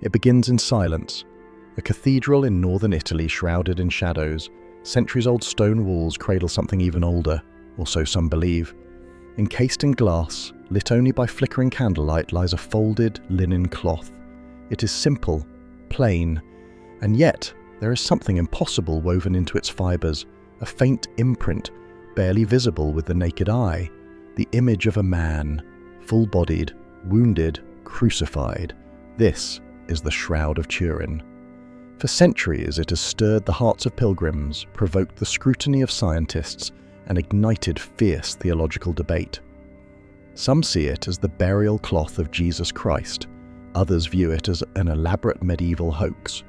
It begins in silence. A cathedral in northern Italy shrouded in shadows. Centuries-old stone walls cradle something even older, or so some believe. Encased in glass, lit only by flickering candlelight, lies a folded linen cloth. It is simple, plain, and yet there is something impossible woven into its fibres, a faint imprint, barely visible with the naked eye, the image of a man, full-bodied, wounded, crucified. This is the Shroud of Turin. For centuries it has stirred the hearts of pilgrims, provoked the scrutiny of scientists, and ignited fierce theological debate. Some see it as the burial cloth of Jesus Christ, others view it as an elaborate medieval hoax.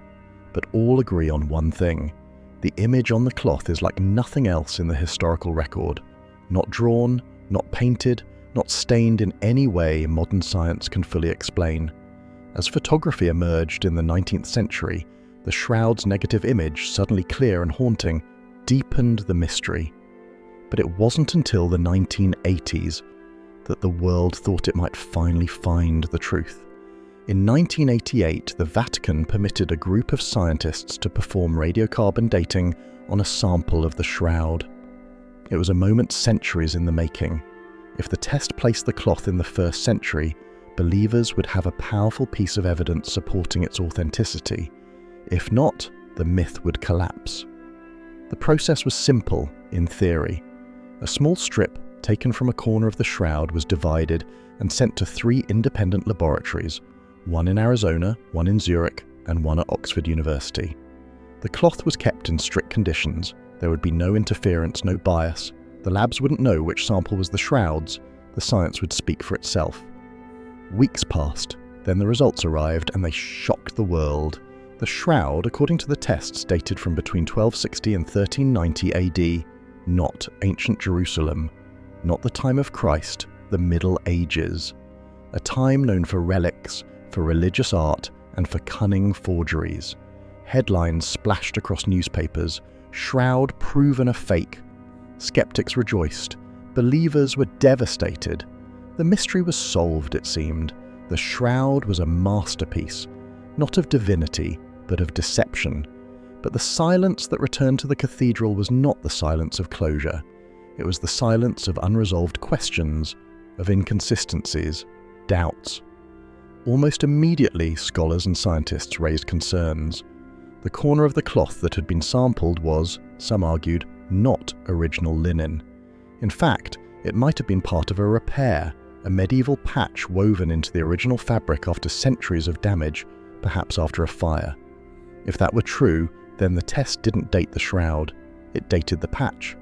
But all agree on one thing: the image on the cloth is like nothing else in the historical record. Not drawn, not painted, not stained in any way modern science can fully explain. As photography emerged in the 19th century, the shroud's negative image, suddenly clear and haunting, deepened the mystery. But it wasn't until the 1980s that the world thought it might finally find the truth. In 1988, the Vatican permitted a group of scientists to perform radiocarbon dating on a sample of the shroud. It was a moment centuries in the making. If the test placed the cloth in the 1st century, believers would have a powerful piece of evidence supporting its authenticity. If not, the myth would collapse. The process was simple, in theory. A small strip taken from a corner of the shroud was divided and sent to 3 independent laboratories, one in Arizona, one in Zurich, and one at Oxford University. The cloth was kept in strict conditions. There would be no interference, no bias. The labs wouldn't know which sample was the shroud's. The science would speak for itself. Weeks passed, then the results arrived, and they shocked the world. The shroud, according to the tests, dated from between 1260 and 1390 AD. Not ancient Jerusalem, not the time of Christ, the Middle Ages. A time known for relics, for religious art, and for cunning forgeries. Headlines splashed across newspapers: "Shroud proven a fake." Skeptics rejoiced. Believers were devastated. The mystery was solved, it seemed. The shroud was a masterpiece, not of divinity, but of deception. But the silence that returned to the cathedral was not the silence of closure. It was the silence of unresolved questions, of inconsistencies, doubts. Almost immediately, scholars and scientists raised concerns. The corner of the cloth that had been sampled was, some argued, not original linen. In fact, it might have been part of a repair, a medieval patch woven into the original fabric after centuries of damage, perhaps after a fire. If that were true, then the test didn't date the shroud, it dated the patch.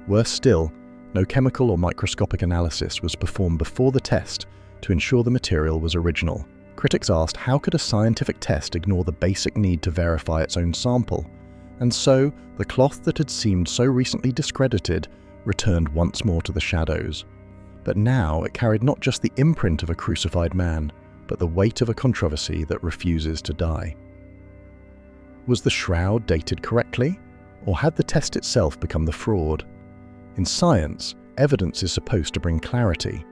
Worse still, no chemical or microscopic analysis was performed before the test to ensure the material was original. Critics asked, how could a scientific test ignore the basic need to verify its own sample? And so, the cloth that had seemed so recently discredited returned once more to the shadows. But now it carried not just the imprint of a crucified man, but the weight of a controversy that refuses to die. Was the shroud dated correctly? Or had the test itself become the fraud? In science, evidence is supposed to bring clarity.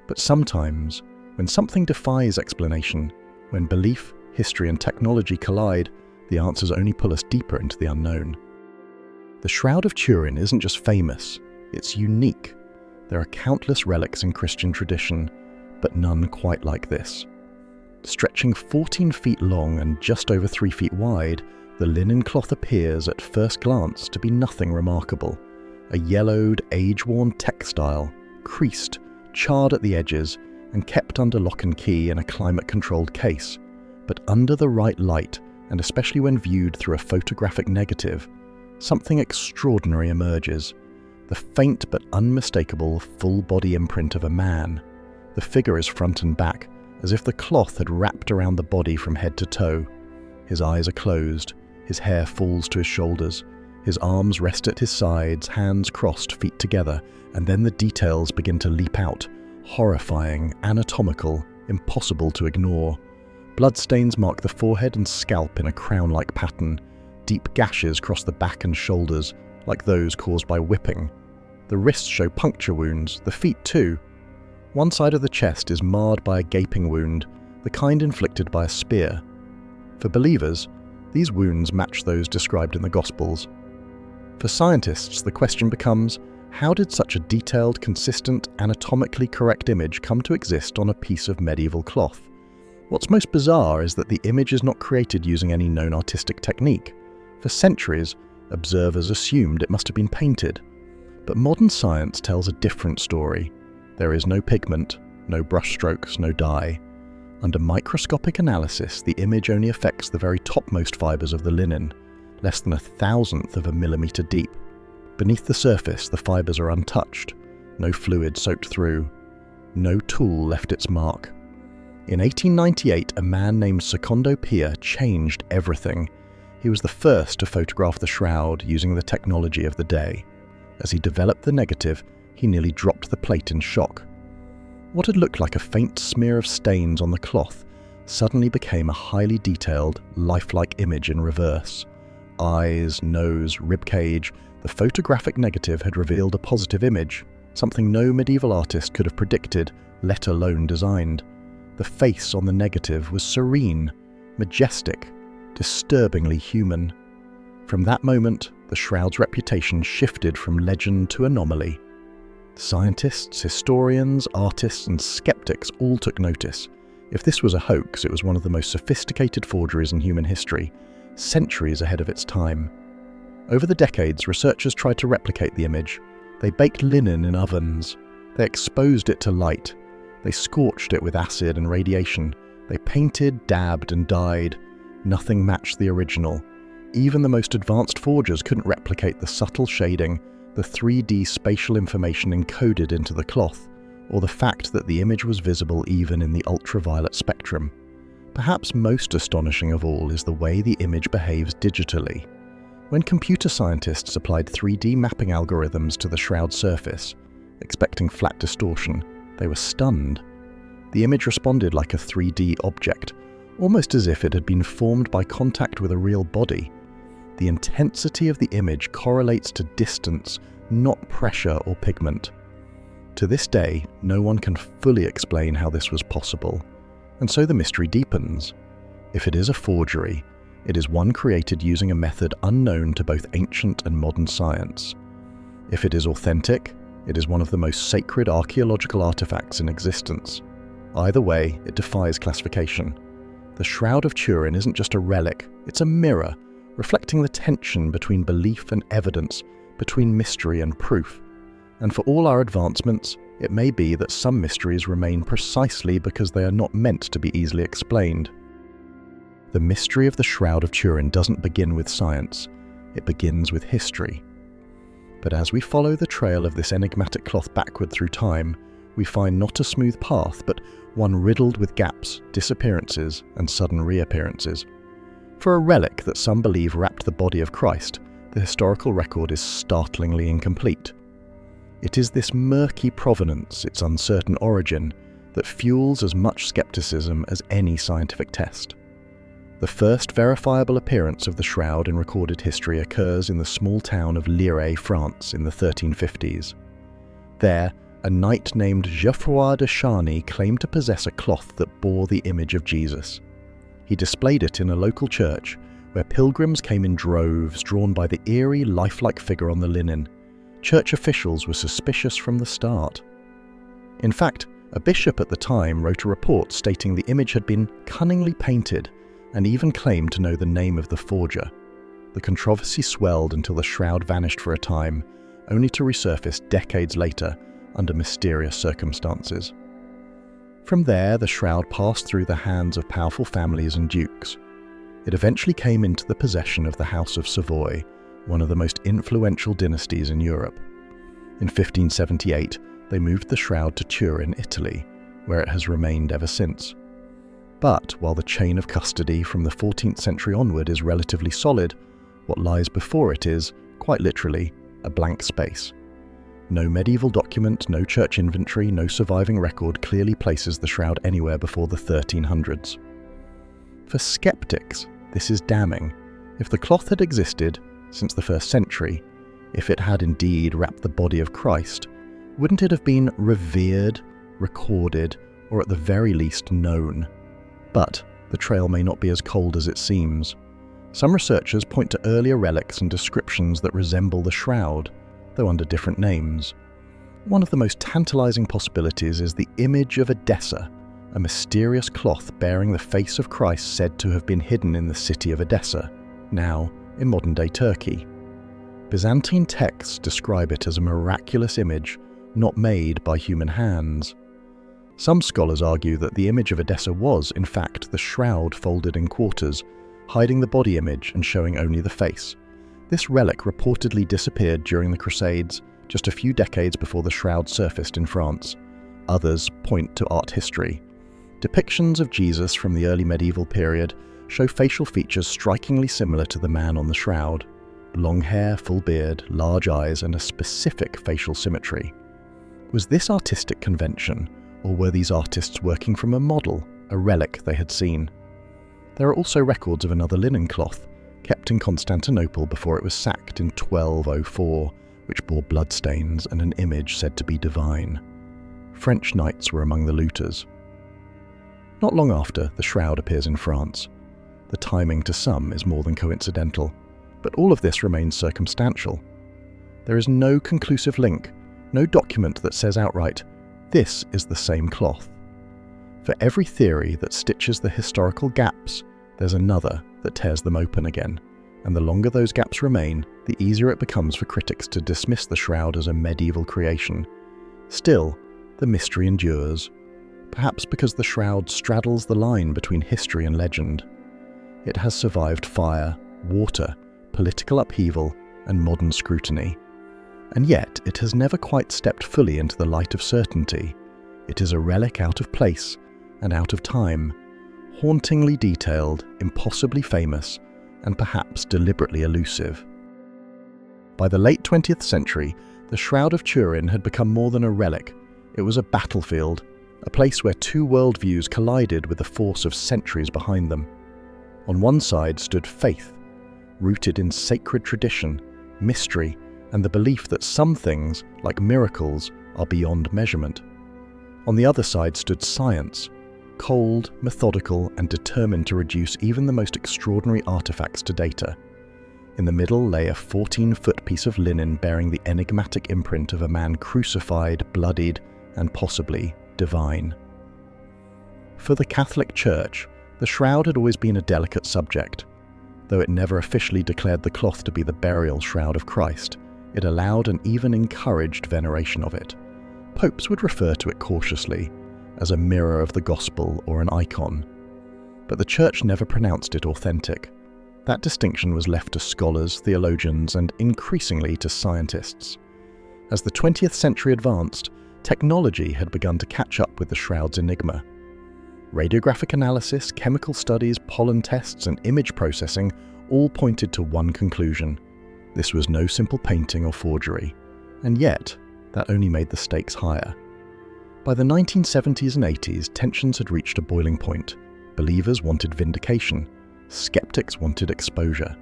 But sometimes, when something defies explanation, when belief, history, and technology collide, the answers only pull us deeper into the unknown. The Shroud of Turin isn't just famous, it's unique. There are countless relics in Christian tradition, but none quite like this. Stretching 14 feet long and just over 3 feet wide, the linen cloth appears at first glance to be nothing remarkable. A yellowed, age-worn textile, creased, charred at the edges, and kept under lock and key in a climate-controlled case. But under the right light, and especially when viewed through a photographic negative, something extraordinary emerges. The faint but unmistakable full-body imprint of a man. The figure is front and back, as if the cloth had wrapped around the body from head to toe. His eyes are closed, his hair falls to his shoulders, his arms rest at his sides, hands crossed, feet together, and then the details begin to leap out, horrifying, anatomical, impossible to ignore. Bloodstains mark the forehead and scalp in a crown-like pattern. Deep gashes cross the back and shoulders, like those caused by whipping. The wrists show puncture wounds, the feet too. One side of the chest is marred by a gaping wound, the kind inflicted by a spear, For believers, these wounds match those described in the Gospels. For scientists, the question becomes, how did such a detailed, consistent, anatomically correct image come to exist on a piece of medieval cloth? What's most bizarre is that the image is not created using any known artistic technique. For centuries, observers assumed it must have been painted. But modern science tells a different story. There is no pigment, no brushstrokes, no dye. Under microscopic analysis, the image only affects the very topmost fibers of the linen, less than 1,000th of a millimeter deep. Beneath the surface, the fibers are untouched, no fluid soaked through, no tool left its mark. In 1898, a man named Secondo Pia changed everything. He was the first to photograph the shroud using the technology of the day. As he developed the negative, he nearly dropped the plate in shock. What had looked like a faint smear of stains on the cloth suddenly became a highly detailed, lifelike image in reverse. Eyes, nose, ribcage, the photographic negative had revealed a positive image, something no medieval artist could have predicted, let alone designed. The face on the negative was serene, majestic, disturbingly human. From that moment, the shroud's reputation shifted from legend to anomaly. Scientists, historians, artists, and skeptics all took notice. If this was a hoax, it was one of the most sophisticated forgeries in human history, centuries ahead of its time. Over the decades, researchers tried to replicate the image. They baked linen in ovens. They exposed it to light. They scorched it with acid and radiation. They painted, dabbed, and dyed. Nothing matched the original. Even the most advanced forgers couldn't replicate the subtle shading, the 3D spatial information encoded into the cloth, or the fact that the image was visible even in the ultraviolet spectrum. Perhaps most astonishing of all is the way the image behaves digitally. When computer scientists applied 3D mapping algorithms to the shroud surface, expecting flat distortion, they were stunned. The image responded like a 3D object, almost as if it had been formed by contact with a real body. The intensity of the image correlates to distance, not pressure or pigment. To this day, no one can fully explain how this was possible, and so the mystery deepens. If it is a forgery, it is one created using a method unknown to both ancient and modern science. If it is authentic, it is one of the most sacred archaeological artifacts in existence. Either way, it defies classification. The Shroud of Turin isn't just a relic, it's a mirror, reflecting the tension between belief and evidence, between mystery and proof. And for all our advancements, it may be that some mysteries remain precisely because they are not meant to be easily explained. The mystery of the Shroud of Turin doesn't begin with science, it begins with history. But as we follow the trail of this enigmatic cloth backward through time, we find not a smooth path, but one riddled with gaps, disappearances, and sudden reappearances. For a relic that some believe wrapped the body of Christ, the historical record is startlingly incomplete. It is this murky provenance, its uncertain origin, that fuels as much skepticism as any scientific test. The first verifiable appearance of the shroud in recorded history occurs in the small town of Lire, France, in the 1350s. There, a knight named Geoffroy de Charny claimed to possess a cloth that bore the image of Jesus. He displayed it in a local church, where pilgrims came in droves, drawn by the eerie, lifelike figure on the linen. Church officials were suspicious from the start. In fact, a bishop at the time wrote a report stating the image had been cunningly painted, and even claimed to know the name of the forger. The controversy swelled until the shroud vanished for a time, only to resurface decades later under mysterious circumstances. From there, the shroud passed through the hands of powerful families and dukes. It eventually came into the possession of the House of Savoy, one of the most influential dynasties in Europe. In 1578, they moved the shroud to Turin, Italy, where it has remained ever since. But while the chain of custody from the 14th century onward is relatively solid, what lies before it is, quite literally, a blank space. No medieval document, no church inventory, no surviving record clearly places the shroud anywhere before the 1300s. For skeptics, this is damning. If the cloth had existed since the 1st century, if it had indeed wrapped the body of Christ, wouldn't it have been revered, recorded, or at the very least known? But the the trail may not be as cold as it seems. Some researchers point to earlier relics and descriptions that resemble the shroud, though under different names. One of the most tantalizing possibilities is the image of Edessa, a mysterious cloth bearing the face of Christ said to have been hidden in the city of Edessa, now in modern-day Turkey. Byzantine texts describe it as a miraculous image not made by human hands. Some scholars argue that the image of Edessa was, in fact, the shroud folded in quarters, hiding the body image and showing only the face. This relic reportedly disappeared during the Crusades, just a few decades before the shroud surfaced in France. Others point to art history. Depictions of Jesus from the early medieval period show facial features strikingly similar to the man on the shroud. Long hair, full beard, large eyes, and a specific facial symmetry. Was this artistic convention, or were these artists working from a model, a relic they had seen? There are also records of another linen cloth, kept in Constantinople before it was sacked in 1204, which bore bloodstains and an image said to be divine. French knights were among the looters. Not long after, the shroud appears in France. The timing to some is more than coincidental, but all of this remains circumstantial. There is no conclusive link, no document that says outright, this is the same cloth. For every theory that stitches the historical gaps, there's another that tears them open again, and the longer those gaps remain, the easier it becomes for critics to dismiss the shroud as a medieval creation. Still, the mystery endures, perhaps because the shroud straddles the line between history and legend. It has survived fire, water, political upheaval, and modern scrutiny. And yet, it has never quite stepped fully into the light of certainty. It is a relic out of place and out of time, hauntingly detailed, impossibly famous, and perhaps deliberately elusive. By the late 20th century, the Shroud of Turin had become more than a relic. It was a battlefield, a place where two worldviews collided with the force of centuries behind them. On one side stood faith, rooted in sacred tradition, mystery, and the belief that some things, like miracles, are beyond measurement. On the other side stood science, cold, methodical, and determined to reduce even the most extraordinary artifacts to data. In the middle lay a 14-foot piece of linen bearing the enigmatic imprint of a man crucified, bloodied, and possibly divine. For the Catholic Church, the shroud had always been a delicate subject. Though it never officially declared the cloth to be the burial shroud of Christ, it allowed and even encouraged veneration of it. Popes would refer to it cautiously, as a mirror of the gospel or an icon. But the Church never pronounced it authentic. That distinction was left to scholars, theologians, and increasingly to scientists. As the 20th century advanced, technology had begun to catch up with the shroud's enigma. Radiographic analysis, chemical studies, pollen tests, and image processing all pointed to one conclusion. This was no simple painting or forgery, and yet that only made the stakes higher. By the 1970s and 80s, tensions had reached a boiling point. Believers wanted vindication, skeptics wanted exposure,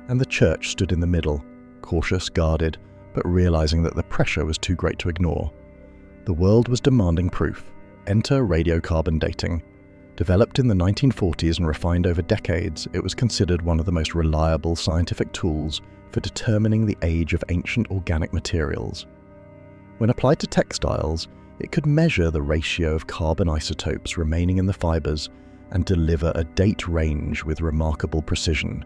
and the Church stood in the middle, cautious, guarded, but realizing that the pressure was too great to ignore. The world was demanding proof. Enter radiocarbon dating. Developed in the 1940s and refined over decades, it was considered one of the most reliable scientific tools for determining the age of ancient organic materials. When applied to textiles, it could measure the ratio of carbon isotopes remaining in the fibers and deliver a date range with remarkable precision.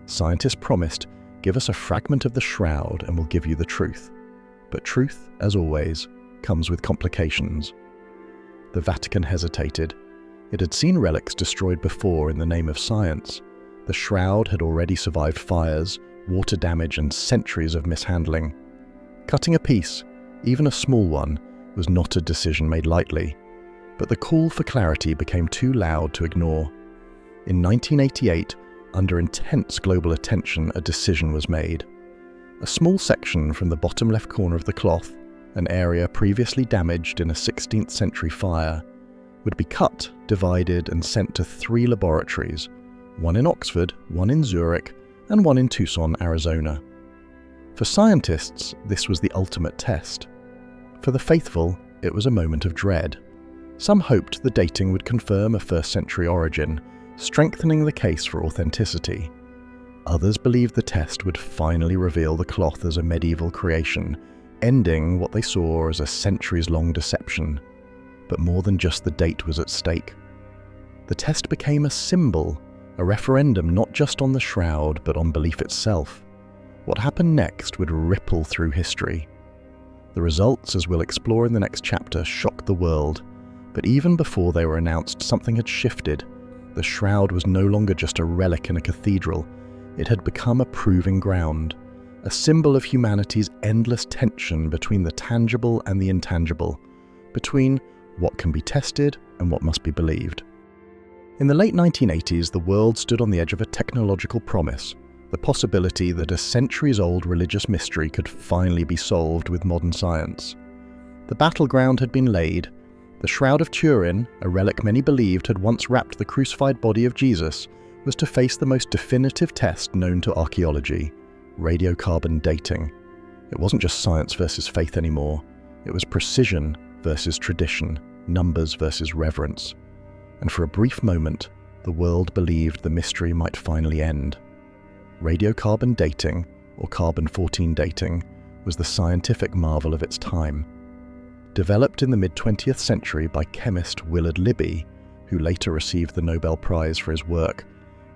Scientists promised, "Give us a fragment of the shroud and we'll give you the truth." But truth, as always, comes with complications. The Vatican hesitated. It had seen relics destroyed before in the name of science. The shroud had already survived fires, water damage, and centuries of mishandling. Cutting a piece, even a small one, was not a decision made lightly. But the call for clarity became too loud to ignore. In 1988, under intense global attention, a decision was made. A small section from the bottom left corner of the cloth, an area previously damaged in a 16th century fire, would be cut, divided, and sent to 3 laboratories, one in Oxford, one in Zurich, and one in Tucson, Arizona. For scientists, this was the ultimate test. For the faithful, it was a moment of dread. Some hoped the dating would confirm a 1st century origin, strengthening the case for authenticity. Others believed the test would finally reveal the cloth as a medieval creation, ending what they saw as a centuries-long deception. But more than just the date was at stake. The test became a symbol, a referendum not just on the shroud but on belief itself. What happened next would ripple through history. The results, as we'll explore in the next chapter, shocked the world. But even before they were announced, something had shifted. The shroud was no longer just a relic in a cathedral. It had become a proving ground, a symbol of humanity's endless tension between the tangible and the intangible, between what can be tested and what must be believed. In the late 1980s, the world stood on the edge of a technological promise, the possibility that a centuries-old religious mystery could finally be solved with modern science. The battleground had been laid. The Shroud of Turin, a relic many believed had once wrapped the crucified body of Jesus, was to face the most definitive test known to archaeology: radiocarbon dating. It wasn't just science versus faith anymore. It was precision versus tradition, numbers versus reverence. And for a brief moment, the world believed the mystery might finally end. Radiocarbon dating, or carbon-14 dating, was the scientific marvel of its time. Developed in the mid-20th century by chemist Willard Libby, who later received the Nobel Prize for his work,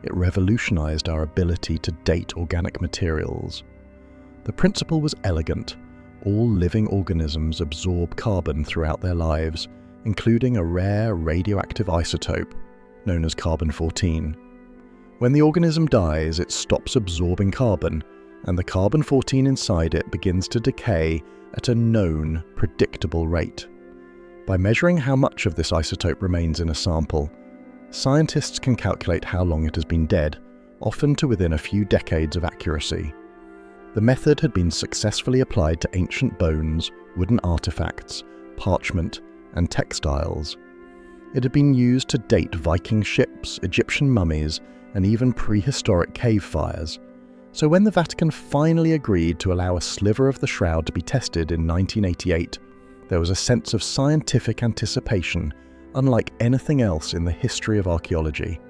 it revolutionized our ability to date organic materials. The principle was elegant. All living organisms absorb carbon throughout their lives, including a rare radioactive isotope known as carbon-14. When the organism dies, it stops absorbing carbon, and the carbon-14 inside it begins to decay at a known, predictable rate. By measuring how much of this isotope remains in a sample, scientists can calculate how long it has been dead, often to within a few decades of accuracy. The method had been successfully applied to ancient bones, wooden artifacts, parchment, and textiles. It had been used to date Viking ships, Egyptian mummies, and even prehistoric cave fires. So when the Vatican finally agreed to allow a sliver of the shroud to be tested in 1988, there was a sense of scientific anticipation unlike anything else in the history of archaeology.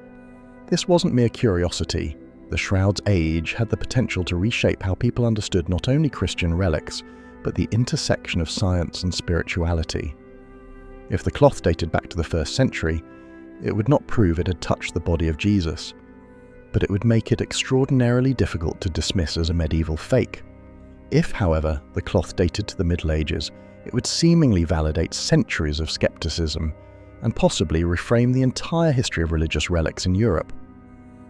This wasn't mere curiosity. The shroud's age had the potential to reshape how people understood not only Christian relics, but the intersection of science and spirituality. If the cloth dated back to the 1st century, it would not prove it had touched the body of Jesus, but it would make it extraordinarily difficult to dismiss as a medieval fake. If, however, the cloth dated to the Middle Ages, it would seemingly validate centuries of skepticism and possibly reframe the entire history of religious relics in Europe.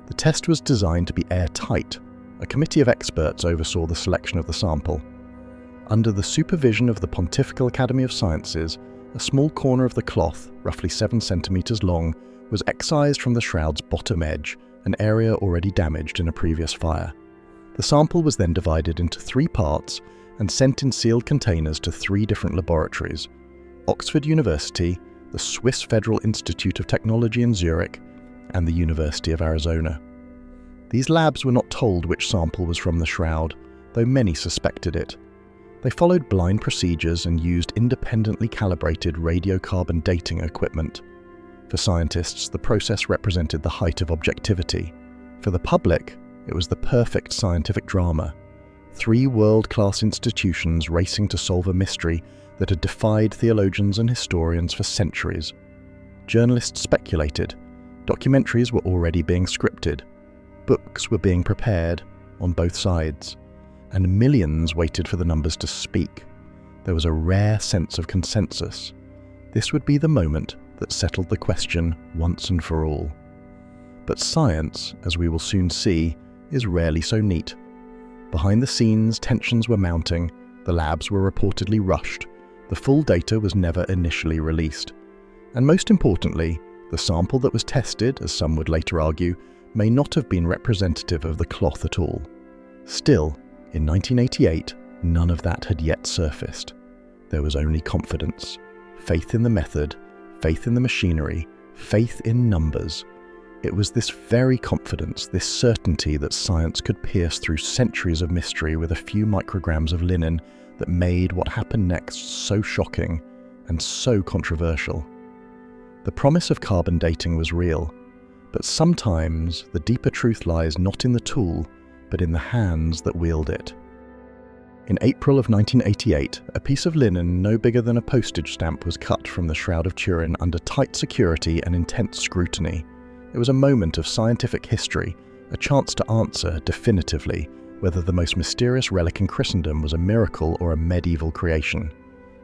The test was designed to be airtight. A committee of experts oversaw the selection of the sample. Under the supervision of the Pontifical Academy of Sciences, a small corner of the cloth, roughly 7 centimeters long, was excised from the shroud's bottom edge, an area already damaged in a previous fire. The sample was then divided into 3 parts and sent in sealed containers to 3 different laboratories: Oxford University, the Swiss Federal Institute of Technology in Zurich, and the University of Arizona. These labs were not told which sample was from the shroud, though many suspected it. They followed blind procedures and used independently calibrated radiocarbon dating equipment. For scientists, the process represented the height of objectivity. For the public, it was the perfect scientific drama. 3 world-class institutions racing to solve a mystery that had defied theologians and historians for centuries. Journalists speculated. Documentaries were already being scripted. Books were being prepared on both sides. And millions waited for the numbers to speak. There was a rare sense of consensus. This would be the moment that settled the question once and for all. But science, as we will soon see, is rarely so neat. Behind the scenes, tensions were mounting, the labs were reportedly rushed, the full data was never initially released. And most importantly, the sample that was tested, as some would later argue, may not have been representative of the cloth at all. Still, in 1988, none of that had yet surfaced. There was only confidence, faith in the method, faith in the machinery, faith in numbers. It was this very confidence, this certainty that science could pierce through centuries of mystery with a few micrograms of linen that made what happened next so shocking and so controversial. The promise of carbon dating was real, But sometimes the deeper truth lies not in the tool, but in the hands that wield it. In April of 1988, a piece of linen no bigger than a postage stamp was cut from the Shroud of Turin under tight security and intense scrutiny. It was a moment of scientific history, a chance to answer definitively whether the most mysterious relic in Christendom was a miracle or a medieval creation.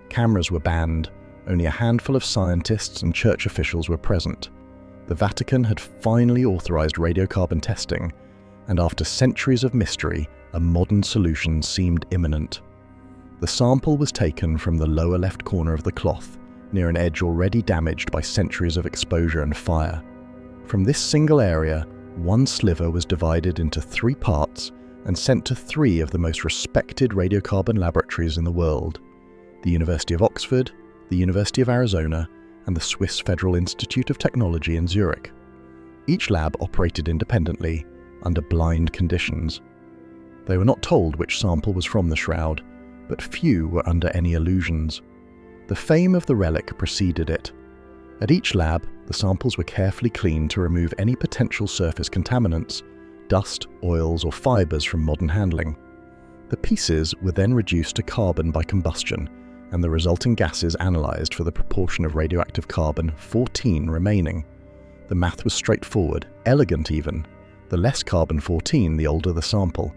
Cameras were banned, only a handful of scientists and church officials were present. The Vatican had finally authorized radiocarbon testing, and after centuries of mystery, a modern solution seemed imminent. The sample was taken from the lower left corner of the cloth, near an edge already damaged by centuries of exposure and fire. From this single area, one sliver was divided into 3 parts and sent to 3 of the most respected radiocarbon laboratories in the world: the University of Oxford, the University of Arizona, and the Swiss Federal Institute of Technology in Zurich. Each lab operated independently, under blind conditions. They were not told which sample was from the shroud, but few were under any illusions. The fame of the relic preceded it. At each lab, the samples were carefully cleaned to remove any potential surface contaminants, dust, oils, or fibers from modern handling. The pieces were then reduced to carbon by combustion, and the resulting gases analysed for the proportion of radioactive carbon 14 remaining. The math was straightforward, elegant even. The less carbon-14, the older the sample.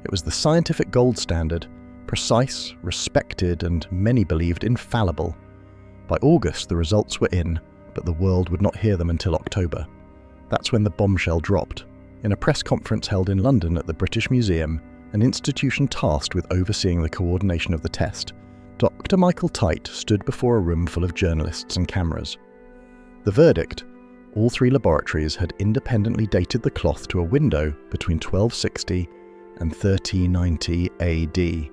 It was the scientific gold standard, precise, respected, and many believed infallible. By August, the results were in, but the world would not hear them until October. That's when the bombshell dropped. In a press conference held in London at the British Museum, an institution tasked with overseeing the coordination of the test, Dr. Michael Tite stood before a room full of journalists and cameras. The verdict: all 3 laboratories had independently dated the cloth to a window between 1260 and 1390 AD.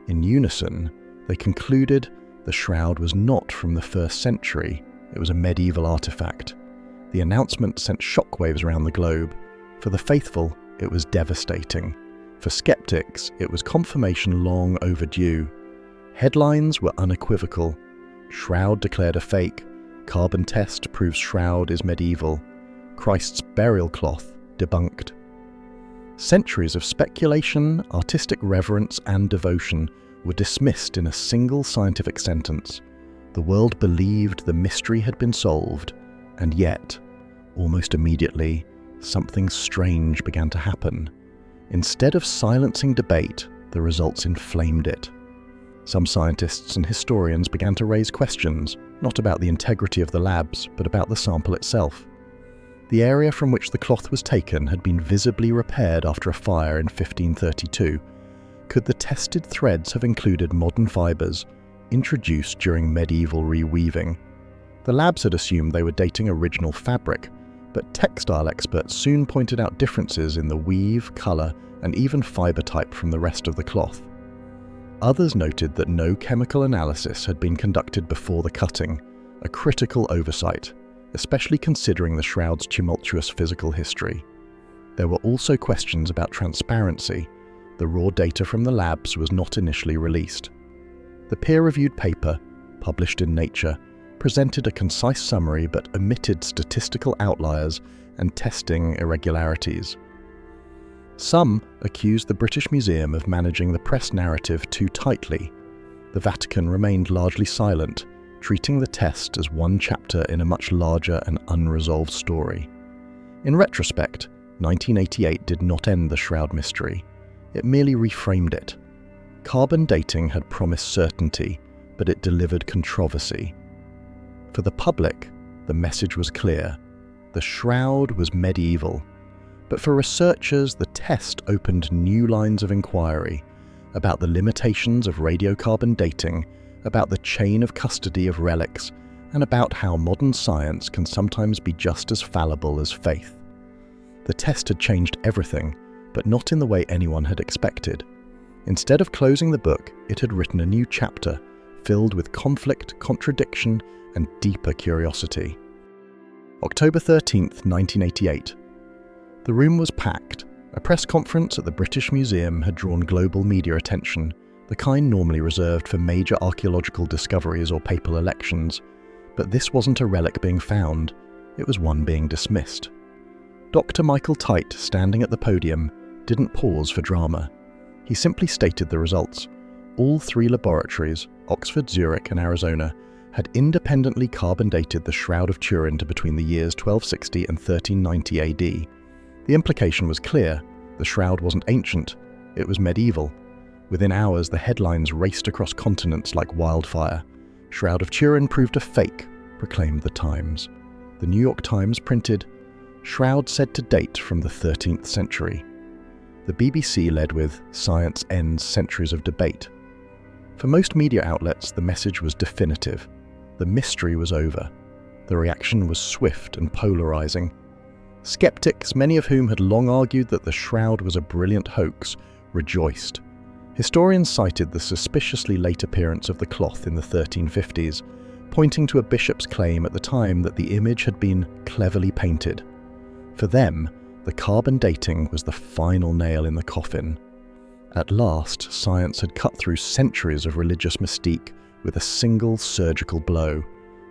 In unison, they concluded the shroud was not from the 1st century, it was a medieval artifact. The announcement sent shockwaves around the globe. For the faithful, it was devastating. For skeptics, it was confirmation long overdue. Headlines were unequivocal. Shroud declared a fake. Carbon test proves shroud is medieval. Christ's burial cloth debunked. Centuries of speculation, artistic reverence, and devotion were dismissed in a single scientific sentence. The world believed the mystery had been solved, and yet, almost immediately, something strange began to happen. Instead of silencing debate, the results inflamed it. Some scientists and historians began to raise questions, not about the integrity of the labs, but about the sample itself. The area from which the cloth was taken had been visibly repaired after a fire in 1532. Could the tested threads have included modern fibers, introduced during medieval reweaving? The labs had assumed they were dating original fabric, but textile experts soon pointed out differences in the weave, colour, and even fibre type from the rest of the cloth. Others noted that no chemical analysis had been conducted before the cutting, a critical oversight, especially considering the shroud's tumultuous physical history. There were also questions about transparency. The raw data from the labs was not initially released. The peer-reviewed paper, published in Nature, presented a concise summary but omitted statistical outliers and testing irregularities. Some accused the British Museum of managing the press narrative too tightly. The Vatican remained largely silent, treating the test as one chapter in a much larger and unresolved story. In retrospect, 1988 did not end the shroud mystery. It merely reframed it. Carbon dating had promised certainty, but it delivered controversy. For the public, the message was clear. The shroud was medieval. But for researchers, the test opened new lines of inquiry about the limitations of radiocarbon dating, about the chain of custody of relics, and about how modern science can sometimes be just as fallible as faith. The test had changed everything, but not in the way anyone had expected. Instead of closing the book, it had written a new chapter, filled with conflict, contradiction, and deeper curiosity. October 13th, 1988. The room was packed. A press conference at the British Museum had drawn global media attention, the kind normally reserved for major archaeological discoveries or papal elections. But this wasn't a relic being found. it was one being dismissed. Dr. Michael Tite, standing at the podium, didn't pause for drama. He simply stated the results. All three laboratories, Oxford, Zurich and Arizona, had independently carbon dated the Shroud of Turin to between the years 1260 and 1390 AD. The implication was clear. The shroud wasn't ancient, it was medieval. Within hours, the headlines raced across continents like wildfire. Shroud of Turin proved a fake, proclaimed the Times. The New York Times printed, "Shroud said to date from the 13th century." The BBC led with, "Science ends centuries of debate." For most media outlets, the message was definitive. The mystery was over. The reaction was swift and polarizing. Skeptics, many of whom had long argued that the shroud was a brilliant hoax, rejoiced. Historians cited the suspiciously late appearance of the cloth in the 1350s, pointing to a bishop's claim at the time that the image had been cleverly painted. For them, the carbon dating was the final nail in the coffin. At last, science had cut through centuries of religious mystique with a single surgical blow.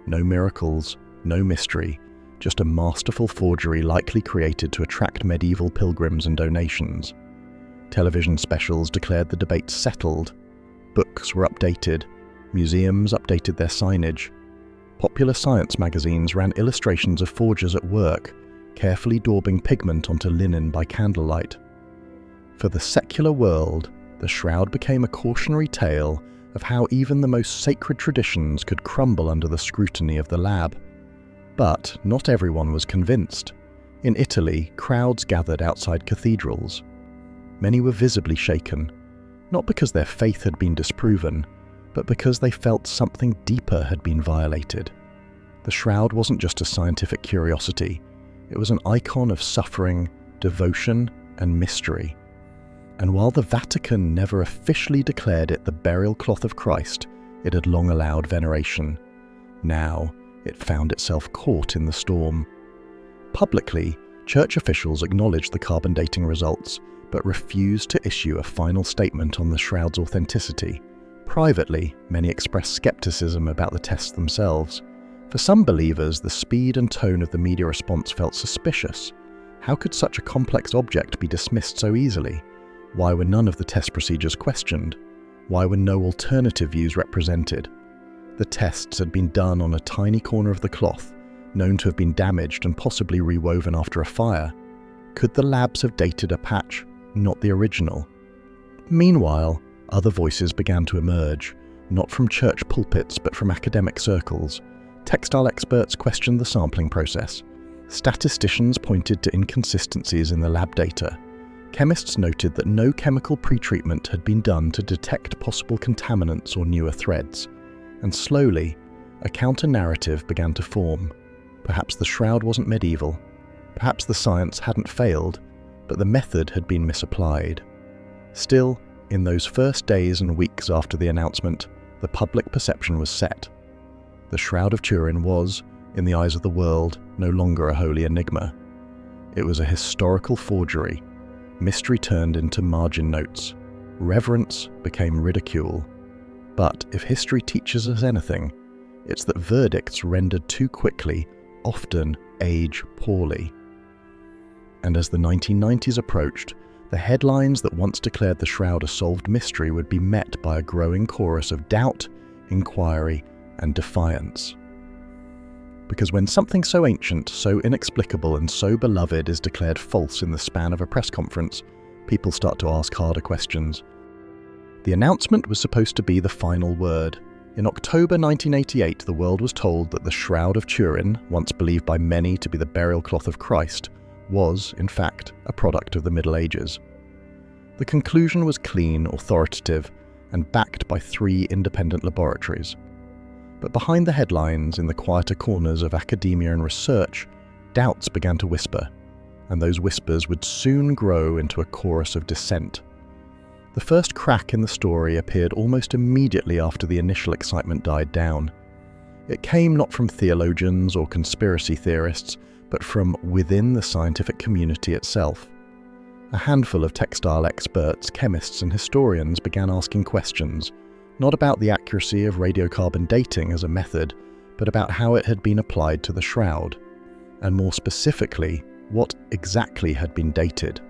No miracles, no mystery, just a masterful forgery likely created to attract medieval pilgrims and donations. Television specials declared the debate settled. Books were updated. Museums updated their signage. Popular science magazines ran illustrations of forgers at work, carefully daubing pigment onto linen by candlelight. For the secular world, the shroud became a cautionary tale of how even the most sacred traditions could crumble under the scrutiny of the lab. But not everyone was convinced. In Italy, crowds gathered outside cathedrals. Many were visibly shaken, not because their faith had been disproven, but because they felt something deeper had been violated. The shroud wasn't just a scientific curiosity, it was an icon of suffering, devotion, and mystery. And while the Vatican never officially declared it the burial cloth of Christ, it had long allowed veneration. Now, it found itself caught in the storm. Publicly, church officials acknowledged the carbon dating results, but refused to issue a final statement on the shroud's authenticity. Privately, many expressed skepticism about the tests themselves. For some believers, the speed and tone of the media response felt suspicious. How could such a complex object be dismissed so easily? Why were none of the test procedures questioned? Why were no alternative views represented? The tests had been done on a tiny corner of the cloth, known to have been damaged and possibly rewoven after a fire. Could the labs have dated a patch, not the original? Meanwhile, other voices began to emerge, not from church pulpits but from academic circles. Textile experts questioned the sampling process. Statisticians pointed to inconsistencies in the lab data. Chemists noted that no chemical pretreatment had been done to detect possible contaminants or newer threads. And slowly, a counter-narrative began to form. Perhaps the shroud wasn't medieval. Perhaps the science hadn't failed, but the method had been misapplied. Still, in those first days and weeks after the announcement, the public perception was set. The Shroud of Turin was, in the eyes of the world, no longer a holy enigma. It was a historical forgery. Mystery turned into margin notes. Reverence became ridicule. But if history teaches us anything, it's that verdicts rendered too quickly often age poorly. And as the 1990s approached, the headlines that once declared the shroud a solved mystery would be met by a growing chorus of doubt, inquiry, and defiance. Because when something so ancient, so inexplicable, and so beloved is declared false in the span of a press conference, people start to ask harder questions. The announcement was supposed to be the final word. In October 1988, the world was told that the Shroud of Turin, once believed by many to be the burial cloth of Christ, was, in fact, a product of the Middle Ages. The conclusion was clean, authoritative, and backed by 3 independent laboratories. But behind the headlines, in the quieter corners of academia and research, doubts began to whisper, and those whispers would soon grow into a chorus of dissent. The first crack in the story appeared almost immediately after the initial excitement died down. It came not from theologians or conspiracy theorists, but from within the scientific community itself. A handful of textile experts, chemists, and historians began asking questions, not about the accuracy of radiocarbon dating as a method, but about how it had been applied to the shroud. and more specifically, what exactly had been dated.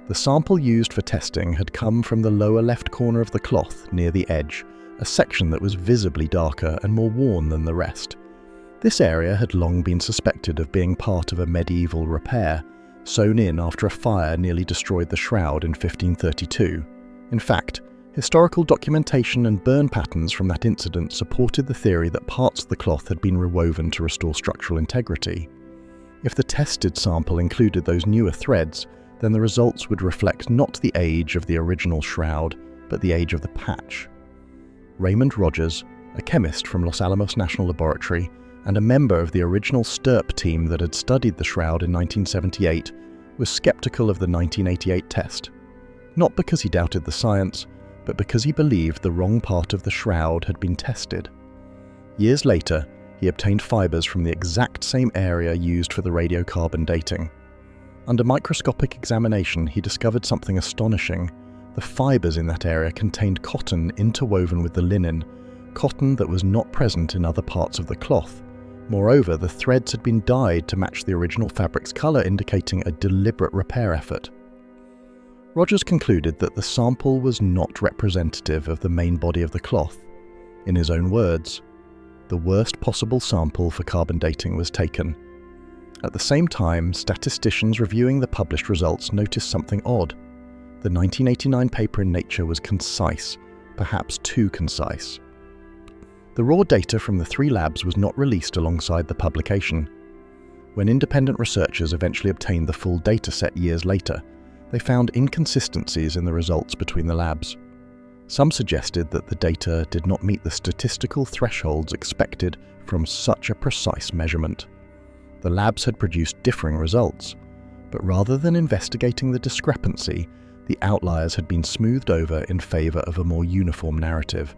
The sample used for testing had come from the lower left corner of the cloth near the edge, a section that was visibly darker and more worn than the rest. This area had long been suspected of being part of a medieval repair, sewn in after a fire nearly destroyed the shroud in 1532. In fact, historical documentation and burn patterns from that incident supported the theory that parts of the cloth had been rewoven to restore structural integrity. If the tested sample included those newer threads, then the results would reflect not the age of the original shroud, but the age of the patch. Raymond Rogers, a chemist from Los Alamos National Laboratory and a member of the original STIRP team that had studied the shroud in 1978, was skeptical of the 1988 test. Not because he doubted the science, but because he believed the wrong part of the shroud had been tested. Years later, he obtained fibers from the exact same area used for the radiocarbon dating. Under microscopic examination, he discovered something astonishing. The fibers in that area contained cotton interwoven with the linen, cotton that was not present in other parts of the cloth. Moreover, the threads had been dyed to match the original fabric's color, indicating a deliberate repair effort. Rogers concluded that the sample was not representative of the main body of the cloth. In his own words, the worst possible sample for carbon dating was taken. At the same time, statisticians reviewing the published results noticed something odd. The 1989 paper in Nature was concise, perhaps too concise. The raw data from the 3 labs was not released alongside the publication. When independent researchers eventually obtained the full dataset years later, they found inconsistencies in the results between the labs. Some suggested that the data did not meet the statistical thresholds expected from such a precise measurement. The labs had produced differing results, but rather than investigating the discrepancy, the outliers had been smoothed over in favor of a more uniform narrative.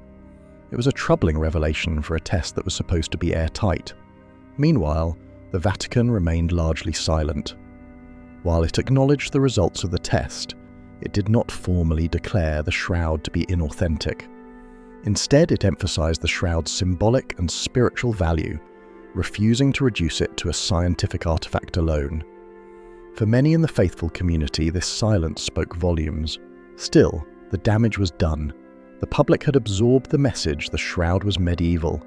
It was a troubling revelation for a test that was supposed to be airtight. Meanwhile, the Vatican remained largely silent. While it acknowledged the results of the test, it did not formally declare the shroud to be inauthentic. Instead, it emphasized the shroud's symbolic and spiritual value, refusing to reduce it to a scientific artifact alone. For many in the faithful community, this silence spoke volumes. Still, the damage was done. The public had absorbed the message the shroud was medieval.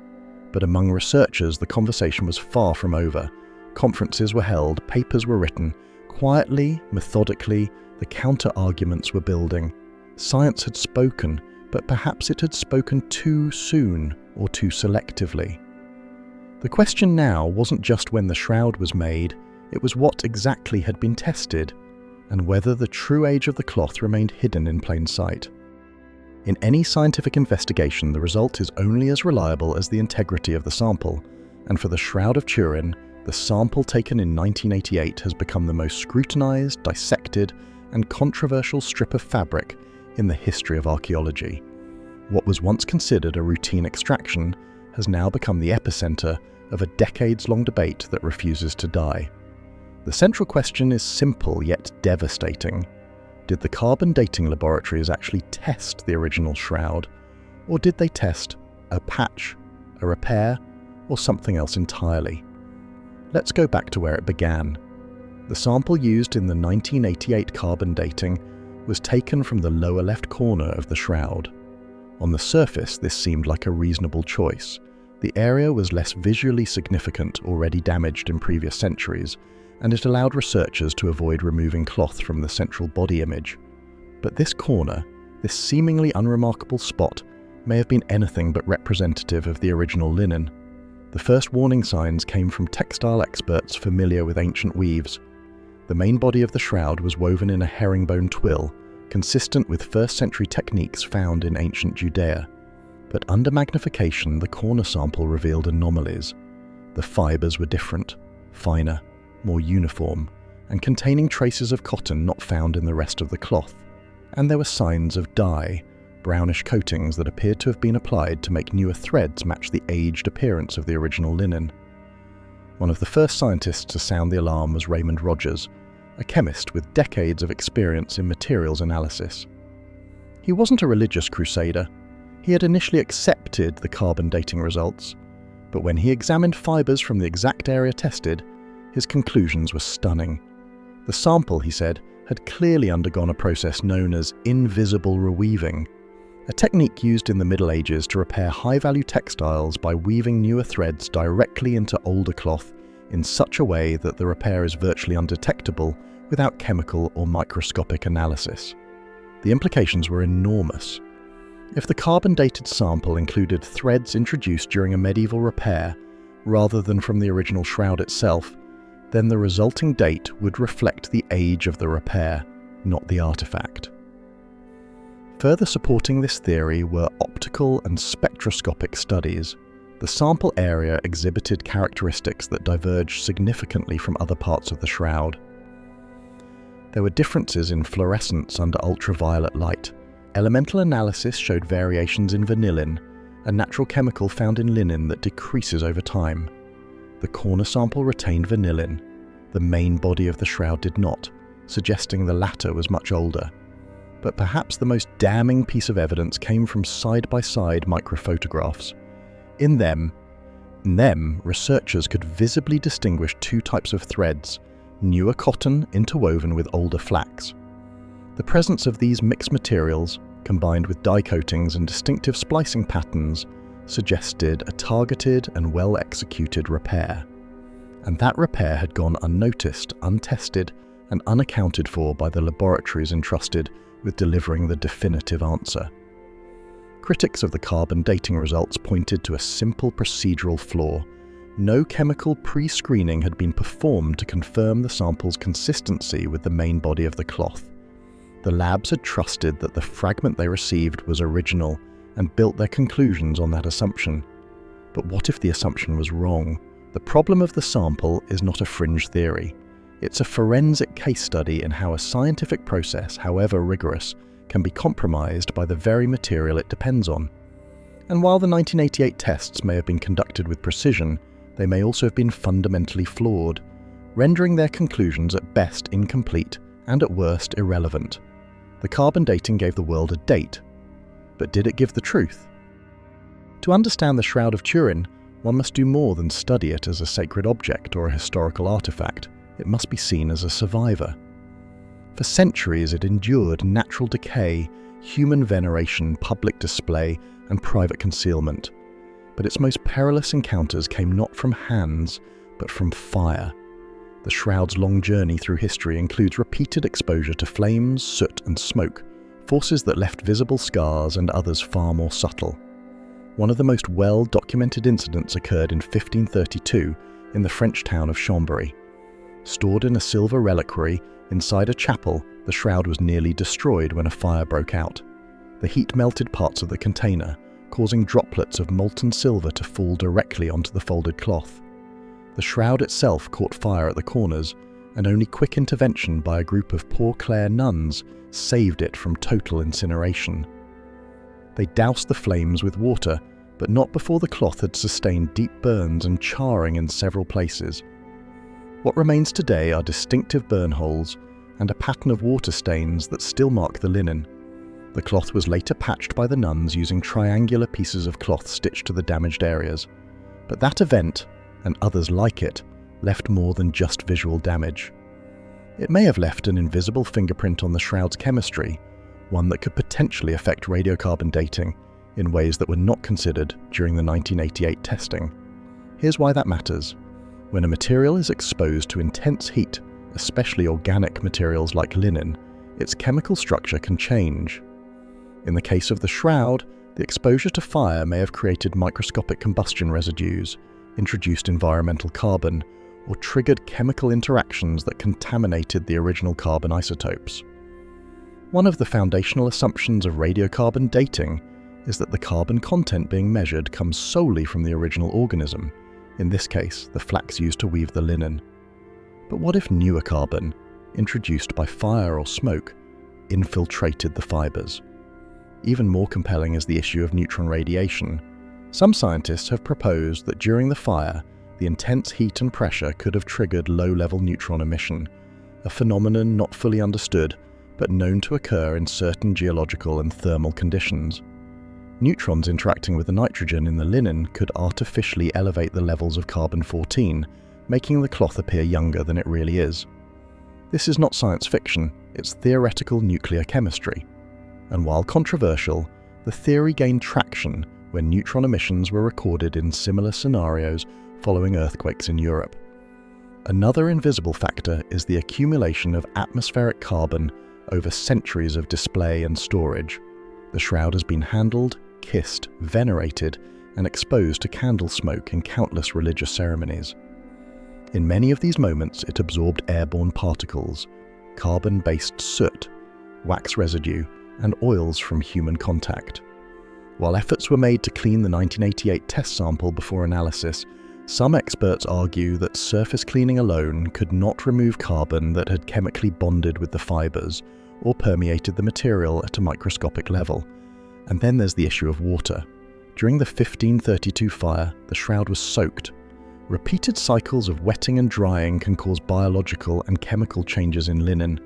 But among researchers, the conversation was far from over. Conferences were held, papers were written. Quietly, methodically, the counter-arguments were building. Science had spoken, but perhaps it had spoken too soon or too selectively. The question now wasn't just when the shroud was made, it was what exactly had been tested, and whether the true age of the cloth remained hidden in plain sight. In any scientific investigation, the result is only as reliable as the integrity of the sample, and for the Shroud of Turin, the sample taken in 1988 has become the most scrutinized, dissected, and controversial strip of fabric in the history of archaeology. What was once considered a routine extraction has now become the epicenter of a decades-long debate that refuses to die. The central question is simple yet devastating. Did the carbon dating laboratories actually test the original shroud, or did they test a patch, a repair, or something else entirely? Let's go back to where it began. The sample used in the 1988 carbon dating was taken from the lower left corner of the shroud. On the surface, this seemed like a reasonable choice. The area was less visually significant, already damaged in previous centuries, and it allowed researchers to avoid removing cloth from the central body image. But this corner, this seemingly unremarkable spot, may have been anything but representative of the original linen. The first warning signs came from textile experts familiar with ancient weaves. The main body of the shroud was woven in a herringbone twill, consistent with first-century techniques found in ancient Judea. But under magnification, the corner sample revealed anomalies. The fibers were different, finer, more uniform, and containing traces of cotton not found in the rest of the cloth. And there were signs of dye, brownish coatings that appeared to have been applied to make newer threads match the aged appearance of the original linen. One of the first scientists to sound the alarm was Raymond Rogers, a chemist with decades of experience in materials analysis. He wasn't a religious crusader. He had initially accepted the carbon dating results, but when he examined fibers from the exact area tested, His conclusions were stunning. The sample, he said, had clearly undergone a process known as invisible reweaving, a technique used in the Middle Ages to repair high-value textiles by weaving newer threads directly into older cloth in such a way that the repair is virtually undetectable without chemical or microscopic analysis. The implications were enormous. If the carbon-dated sample included threads introduced during a medieval repair, rather than from the original shroud itself, then the resulting date would reflect the age of the repair, not the artifact. Further supporting this theory were optical and spectroscopic studies. The sample area exhibited characteristics that diverged significantly from other parts of the shroud. There were differences in fluorescence under ultraviolet light. Elemental analysis showed variations in vanillin, a natural chemical found in linen that decreases over time. The corner sample retained vanillin. The main body of the shroud did not, suggesting the latter was much older. But perhaps the most damning piece of evidence came from side-by-side microphotographs. In them, researchers could visibly distinguish two types of threads, newer cotton interwoven with older flax. The presence of these mixed materials, combined with dye coatings and distinctive splicing patterns, suggested a targeted and well-executed repair. And that repair had gone unnoticed, untested, and unaccounted for by the laboratories entrusted with delivering the definitive answer. Critics of the carbon dating results pointed to a simple procedural flaw. No chemical pre-screening had been performed to confirm the sample's consistency with the main body of the cloth. The labs had trusted that the fragment they received was original and built their conclusions on that assumption. But what if the assumption was wrong? The problem of the sample is not a fringe theory. It's a forensic case study in how a scientific process, however rigorous, can be compromised by the very material it depends on. And while the 1988 tests may have been conducted with precision, they may also have been fundamentally flawed, rendering their conclusions at best incomplete and at worst irrelevant. The carbon dating gave the world a date, but did it give the truth? To understand the Shroud of Turin, one must do more than study it as a sacred object or a historical artifact. It must be seen as a survivor. For centuries it endured natural decay, human veneration, public display, and private concealment. But its most perilous encounters came not from hands, but from fire. The shroud's long journey through history includes repeated exposure to flames, soot, and smoke, forces that left visible scars and others far more subtle. One of the most well-documented incidents occurred in 1532 in the French town of Chambéry. Stored in a silver reliquary inside a chapel, the shroud was nearly destroyed when a fire broke out. The heat melted parts of the container, causing droplets of molten silver to fall directly onto the folded cloth. The shroud itself caught fire at the corners, and only quick intervention by a group of Poor Clare nuns saved it from total incineration. They doused the flames with water, but not before the cloth had sustained deep burns and charring in several places. What remains today are distinctive burn holes and a pattern of water stains that still mark the linen. The cloth was later patched by the nuns using triangular pieces of cloth stitched to the damaged areas. But that event, and others like it, left more than just visual damage. It may have left an invisible fingerprint on the shroud's chemistry, one that could potentially affect radiocarbon dating in ways that were not considered during the 1988 testing. Here's why that matters. When a material is exposed to intense heat, especially organic materials like linen, its chemical structure can change. In the case of the shroud, the exposure to fire may have created microscopic combustion residues, introduced environmental carbon, or triggered chemical interactions that contaminated the original carbon isotopes. One of the foundational assumptions of radiocarbon dating is that the carbon content being measured comes solely from the original organism, in this case, the flax used to weave the linen. But what if newer carbon, introduced by fire or smoke, infiltrated the fibers? Even more compelling is the issue of neutron radiation. Some scientists have proposed that during the fire, the intense heat and pressure could have triggered low-level neutron emission, a phenomenon not fully understood, but known to occur in certain geological and thermal conditions. Neutrons interacting with the nitrogen in the linen could artificially elevate the levels of carbon-14, making the cloth appear younger than it really is. This is not science fiction, it's theoretical nuclear chemistry. And while controversial, the theory gained traction when neutron emissions were recorded in similar scenarios following earthquakes in Europe. Another invisible factor is the accumulation of atmospheric carbon over centuries of display and storage. The shroud has been handled, kissed, venerated, and exposed to candle smoke in countless religious ceremonies. In many of these moments, it absorbed airborne particles, carbon-based soot, wax residue, and oils from human contact. While efforts were made to clean the 1988 test sample before analysis, some experts argue that surface cleaning alone could not remove carbon that had chemically bonded with the fibers or permeated the material at a microscopic level. And then there's the issue of water. During the 1532 fire, the shroud was soaked. Repeated cycles of wetting and drying can cause biological and chemical changes in linen.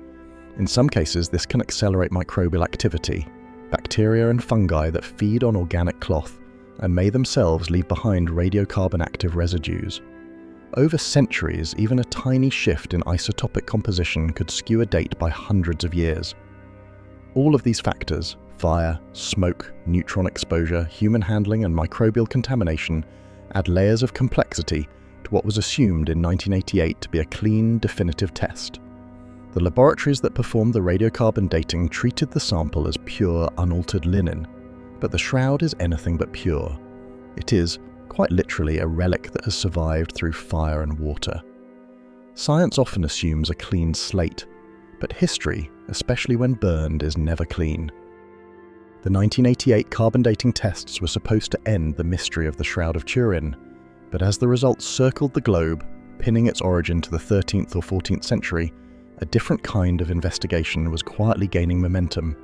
In some cases, this can accelerate microbial activity, bacteria and fungi that feed on organic cloth, and may themselves leave behind radiocarbon-active residues. Over centuries, even a tiny shift in isotopic composition could skew a date by hundreds of years. All of these factors, fire, smoke, neutron exposure, human handling, and microbial contamination, add layers of complexity to what was assumed in 1988 to be a clean, definitive test. The laboratories that performed the radiocarbon dating treated the sample as pure, unaltered linen. But the shroud is anything but pure. It is, quite literally, a relic that has survived through fire and water. Science often assumes a clean slate, but history, especially when burned, is never clean. The 1988 carbon dating tests were supposed to end the mystery of the Shroud of Turin, but as the results circled the globe, pinning its origin to the 13th or 14th century, a different kind of investigation was quietly gaining momentum.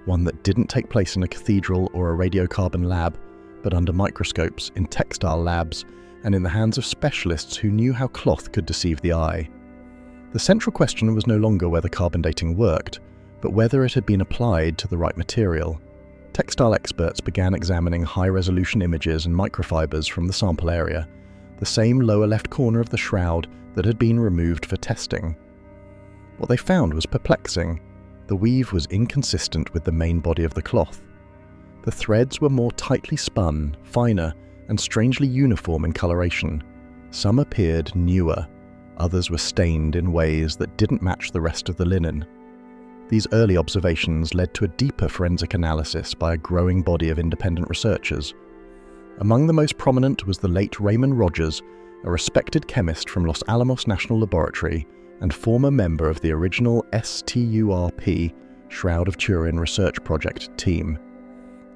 One that didn't take place in a cathedral or a radiocarbon lab, but under microscopes, in textile labs, and in the hands of specialists who knew how cloth could deceive the eye. The central question was no longer whether carbon dating worked, but whether it had been applied to the right material. Textile experts began examining high-resolution images and microfibers from the sample area, the same lower left corner of the shroud that had been removed for testing. What they found was perplexing. The weave was inconsistent with the main body of the cloth. The threads were more tightly spun, finer, and strangely uniform in coloration. Some appeared newer, others were stained in ways that didn't match the rest of the linen. These early observations led to a deeper forensic analysis by a growing body of independent researchers. Among the most prominent was the late Raymond Rogers, a respected chemist from Los Alamos National Laboratory and former member of the original STURP, Shroud of Turin Research Project team.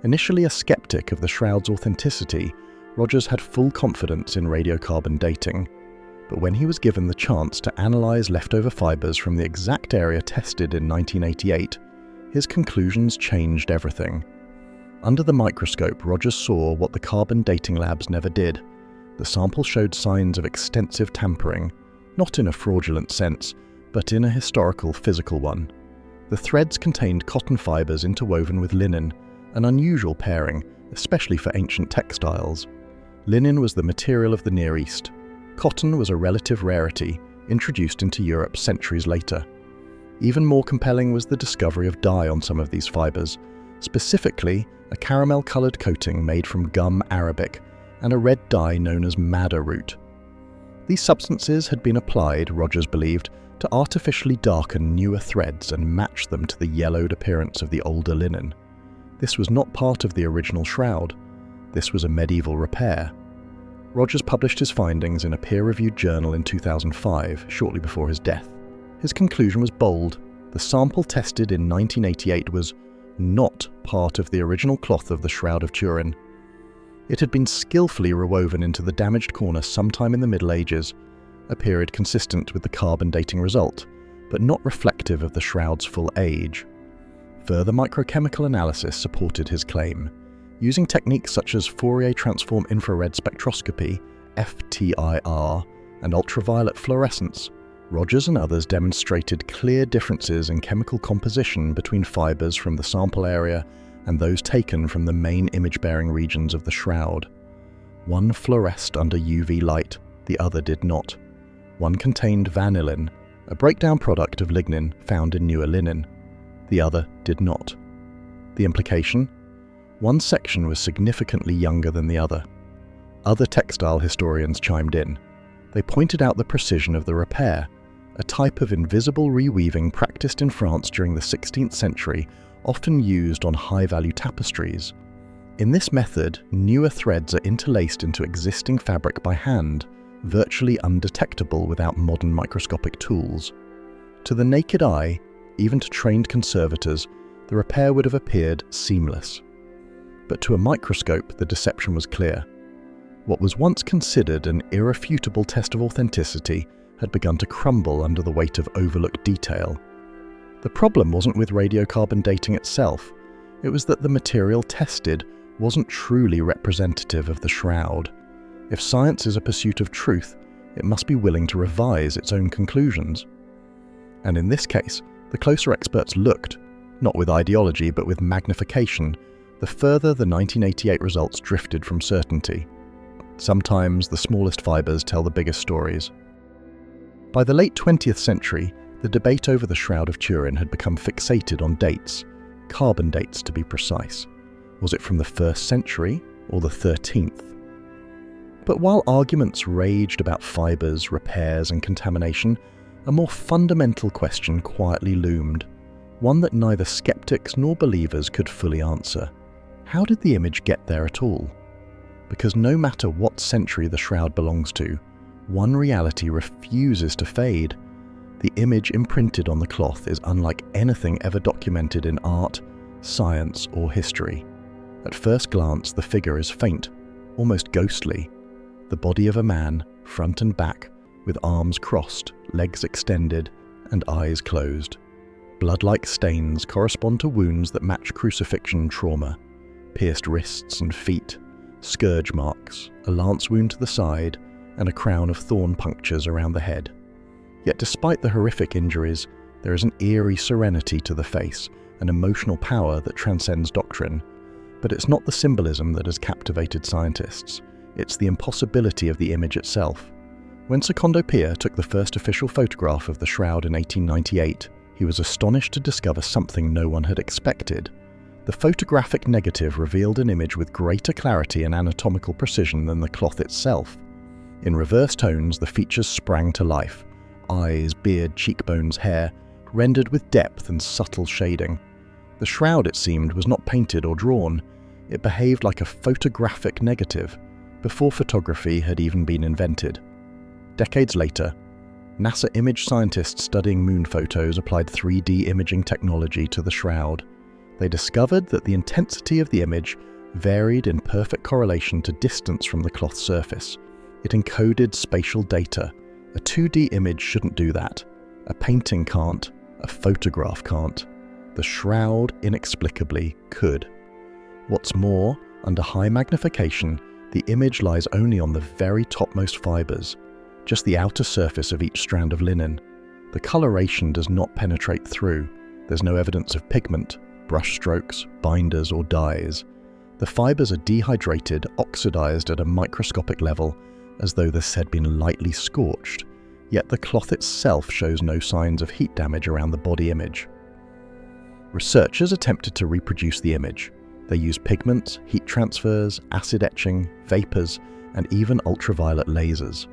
Initially a skeptic of the shroud's authenticity, Rogers had full confidence in radiocarbon dating. But when he was given the chance to analyze leftover fibers from the exact area tested in 1988, his conclusions changed everything. Under the microscope, Rogers saw what the carbon dating labs never did. The sample showed signs of extensive tampering, not in a fraudulent sense, but in a historical, physical one. The threads contained cotton fibers interwoven with linen, an unusual pairing, especially for ancient textiles. Linen was the material of the Near East. Cotton was a relative rarity, introduced into Europe centuries later. Even more compelling was the discovery of dye on some of these fibers, specifically a caramel-colored coating made from gum arabic and a red dye known as madder root. These substances had been applied, Rogers believed, to artificially darken newer threads and match them to the yellowed appearance of the older linen. This was not part of the original shroud. This was a medieval repair. Rogers published his findings in a peer-reviewed journal in 2005, shortly before his death. His conclusion was bold. The sample tested in 1988 was not part of the original cloth of the Shroud of Turin. It had been skillfully rewoven into the damaged corner sometime in the Middle Ages, a period consistent with the carbon dating result, but not reflective of the shroud's full age. Further microchemical analysis supported his claim. Using techniques such as Fourier transform infrared spectroscopy, FTIR, and ultraviolet fluorescence, Rogers and others demonstrated clear differences in chemical composition between fibers from the sample area and those taken from the main image-bearing regions of the shroud. One fluoresced under UV light, the other did not. One contained vanillin, a breakdown product of lignin found in newer linen. The other did not. The implication? One section was significantly younger than the other. Other textile historians chimed in. They pointed out the precision of the repair, a type of invisible reweaving practiced in France during the 16th century, often used on high-value tapestries. In this method, newer threads are interlaced into existing fabric by hand, virtually undetectable without modern microscopic tools. To the naked eye, even to trained conservators, the repair would have appeared seamless. But to a microscope, the deception was clear. What was once considered an irrefutable test of authenticity had begun to crumble under the weight of overlooked detail. The problem wasn't with radiocarbon dating itself, it was that the material tested wasn't truly representative of the shroud. If science is a pursuit of truth, it must be willing to revise its own conclusions. And in this case, the closer experts looked, not with ideology but with magnification, the further the 1988 results drifted from certainty. Sometimes the smallest fibers tell the biggest stories. By the late 20th century, the debate over the Shroud of Turin had become fixated on dates, carbon dates to be precise. Was it from the 1st century or the 13th? But while arguments raged about fibers, repairs, and contamination, a more fundamental question quietly loomed, one that neither skeptics nor believers could fully answer. How did the image get there at all? Because no matter what century the shroud belongs to, one reality refuses to fade. The image imprinted on the cloth is unlike anything ever documented in art, science, or history. At first glance, the figure is faint, almost ghostly. The body of a man, front and back, with arms crossed, legs extended, and eyes closed. Blood-like stains correspond to wounds that match crucifixion trauma. Pierced wrists and feet, scourge marks, a lance wound to the side, and a crown of thorn punctures around the head. Yet despite the horrific injuries, there is an eerie serenity to the face, an emotional power that transcends doctrine. But it's not the symbolism that has captivated scientists. It's the impossibility of the image itself. When Secondo Pia took the first official photograph of the shroud in 1898, he was astonished to discover something no one had expected. The photographic negative revealed an image with greater clarity and anatomical precision than the cloth itself. In reverse tones, the features sprang to life. Eyes, beard, cheekbones, hair, rendered with depth and subtle shading. The shroud, it seemed, was not painted or drawn. It behaved like a photographic negative, before photography had even been invented. Decades later, NASA image scientists studying moon photos applied 3D imaging technology to the shroud. They discovered that the intensity of the image varied in perfect correlation to distance from the cloth surface. It encoded spatial data. A 2D image shouldn't do that. A painting can't. A photograph can't. The shroud inexplicably could. What's more, under high magnification, the image lies only on the very topmost fibers, just the outer surface of each strand of linen. The coloration does not penetrate through. There's no evidence of pigment, brush strokes, binders, or dyes. The fibers are dehydrated, oxidized at a microscopic level, as though this had been lightly scorched, yet the cloth itself shows no signs of heat damage around the body image. Researchers attempted to reproduce the image. They used pigments, heat transfers, acid etching, vapors, and even ultraviolet lasers.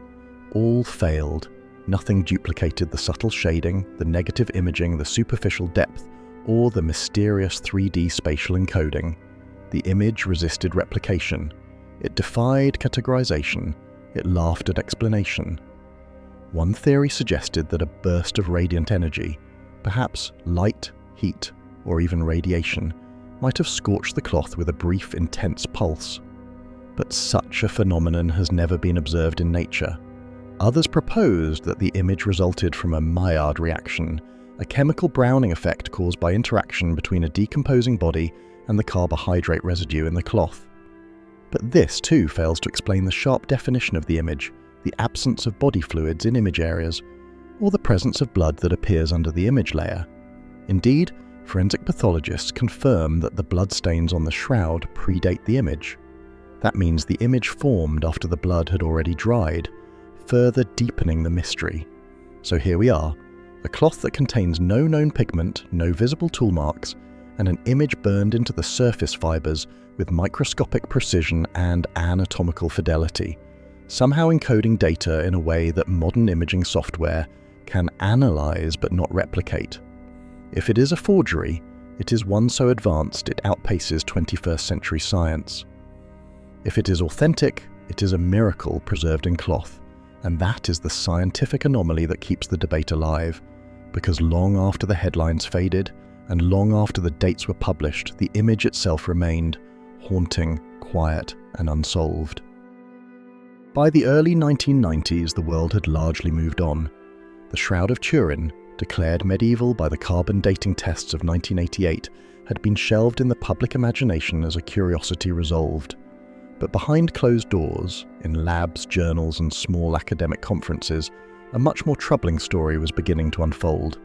All failed. Nothing duplicated the subtle shading, the negative imaging, the superficial depth, or the mysterious 3D spatial encoding. The image resisted replication. It defied categorization. It laughed at explanation. One theory suggested that a burst of radiant energy, perhaps light, heat, or even radiation, might have scorched the cloth with a brief, intense pulse. But such a phenomenon has never been observed in nature. Others proposed that the image resulted from a Maillard reaction, a chemical browning effect caused by interaction between a decomposing body and the carbohydrate residue in the cloth. But this too fails to explain the sharp definition of the image, the absence of body fluids in image areas, or the presence of blood that appears under the image layer. Indeed, forensic pathologists confirm that the bloodstains on the shroud predate the image. That means the image formed after the blood had already dried, further deepening the mystery. So here we are, a cloth that contains no known pigment, no visible tool marks, and an image burned into the surface fibers with microscopic precision and anatomical fidelity, somehow encoding data in a way that modern imaging software can analyze but not replicate. If it is a forgery, it is one so advanced it outpaces 21st century science. If it is authentic, it is a miracle preserved in cloth, and that is the scientific anomaly that keeps the debate alive, because long after the headlines faded, and long after the dates were published, the image itself remained haunting, quiet, and unsolved. By the early 1990s, the world had largely moved on. The Shroud of Turin, declared medieval by the carbon dating tests of 1988, had been shelved in the public imagination as a curiosity resolved. But behind closed doors, in labs, journals, and small academic conferences, a much more troubling story was beginning to unfold.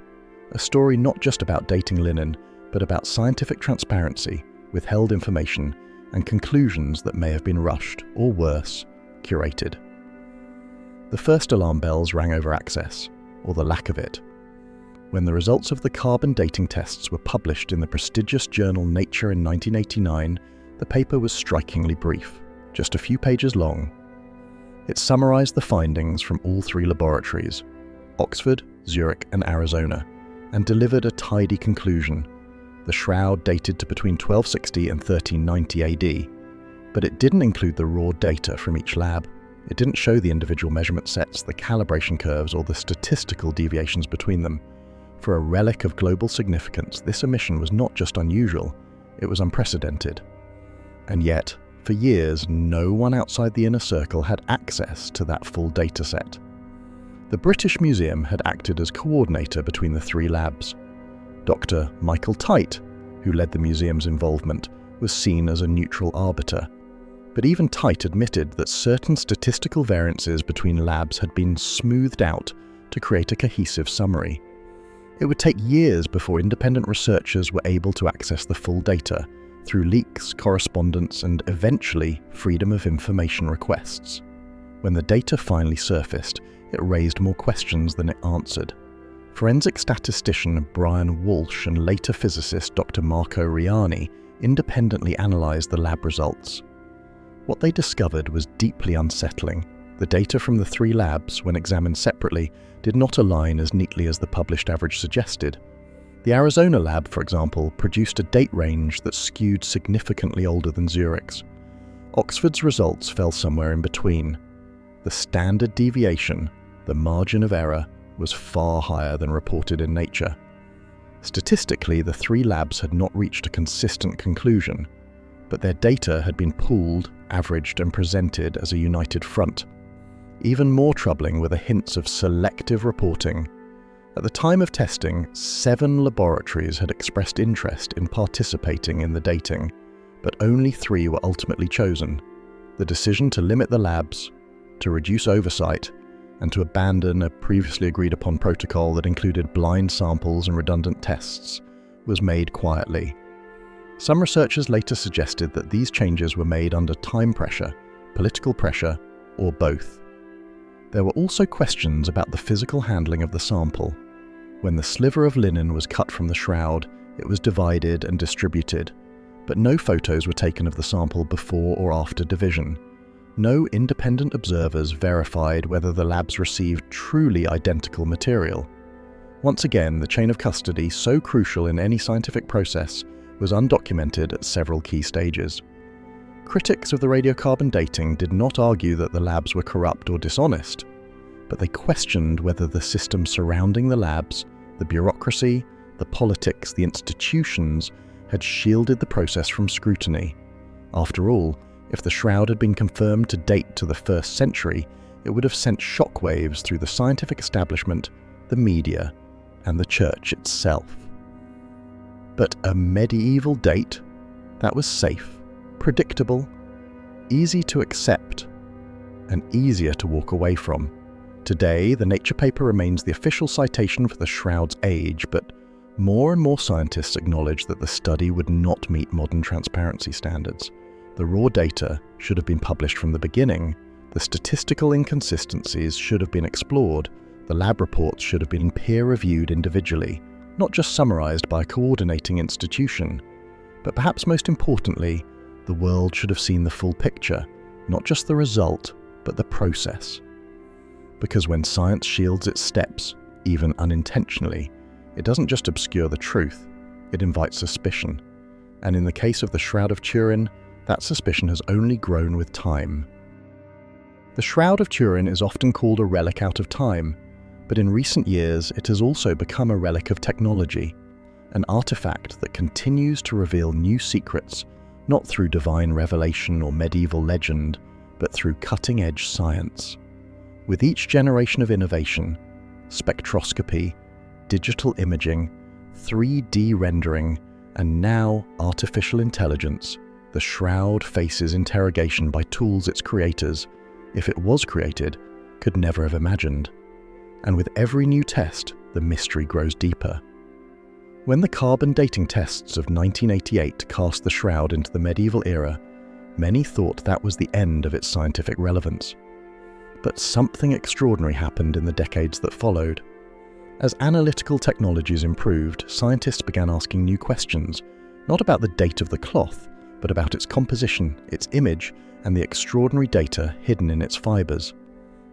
A story not just about dating linen, but about scientific transparency, withheld information, and conclusions that may have been rushed, or worse, curated. The first alarm bells rang over access, or the lack of it. When the results of the carbon dating tests were published in the prestigious journal Nature in 1989, the paper was strikingly brief, just a few pages long. It summarized the findings from all three laboratories, Oxford, Zurich, and Arizona, and delivered a tidy conclusion. The shroud dated to between 1260 and 1390 AD, but it didn't include the raw data from each lab. It didn't show the individual measurement sets, the calibration curves, or the statistical deviations between them. For a relic of global significance, this omission was not just unusual, it was unprecedented. And yet, for years, no one outside the inner circle had access to that full data set. The British Museum had acted as coordinator between the three labs. Dr. Michael Tite, who led the museum's involvement, was seen as a neutral arbiter. But even Tite admitted that certain statistical variances between labs had been smoothed out to create a cohesive summary. It would take years before independent researchers were able to access the full data through leaks, correspondence, and eventually freedom of information requests. When the data finally surfaced, it raised more questions than it answered. Forensic statistician Brian Walsh and later physicist Dr. Marco Riani independently analysed the lab results. What they discovered was deeply unsettling. The data from the three labs, when examined separately, did not align as neatly as the published average suggested. The Arizona lab, for example, produced a date range that skewed significantly older than Zurich's. Oxford's results fell somewhere in between. The standard deviation, the margin of error, was far higher than reported in Nature. Statistically, the three labs had not reached a consistent conclusion, but their data had been pooled, averaged, and presented as a united front. Even more troubling were the hints of selective reporting. At the time of testing, 7 laboratories had expressed interest in participating in the dating, but only 3 were ultimately chosen. The decision to limit the labs, to reduce oversight, and to abandon a previously agreed upon protocol that included blind samples and redundant tests was made quietly. Some researchers later suggested that these changes were made under time pressure, political pressure, or both. There were also questions about the physical handling of the sample. When the sliver of linen was cut from the shroud, it was divided and distributed, but no photos were taken of the sample before or after division. No independent observers verified whether the labs received truly identical material. Once again, the chain of custody, so crucial in any scientific process, was undocumented at several key stages. Critics of the radiocarbon dating did not argue that the labs were corrupt or dishonest, but they questioned whether the system surrounding the labs, the bureaucracy, the politics, the institutions, had shielded the process from scrutiny. After all, if the shroud had been confirmed to date to the 1st century, it would have sent shockwaves through the scientific establishment, the media, and the church itself. But a medieval date that was safe, predictable, easy to accept, and easier to walk away from. Today, the Nature paper remains the official citation for the shroud's age, but more and more scientists acknowledge that the study would not meet modern transparency standards. The raw data should have been published from the beginning, The statistical inconsistencies should have been explored, the lab reports should have been peer-reviewed individually, not just summarized by a coordinating institution. But perhaps most importantly, the world should have seen the full picture, not just the result, but the process. Because when science shields its steps, even unintentionally, it doesn't just obscure the truth, it invites suspicion. And in the case of the Shroud of Turin, that suspicion has only grown with time. The Shroud of Turin is often called a relic out of time, but in recent years it has also become a relic of technology, an artifact that continues to reveal new secrets, not through divine revelation or medieval legend, but through cutting-edge science. With each generation of innovation, spectroscopy, digital imaging, 3D rendering, and now artificial intelligence, the Shroud faces interrogation by tools its creators, if it was created, could never have imagined. And with every new test, the mystery grows deeper. When the carbon dating tests of 1988 cast the Shroud into the medieval era, many thought that was the end of its scientific relevance. But something extraordinary happened in the decades that followed. As analytical technologies improved, scientists began asking new questions, not about the date of the cloth, but about its composition, its image, and the extraordinary data hidden in its fibers.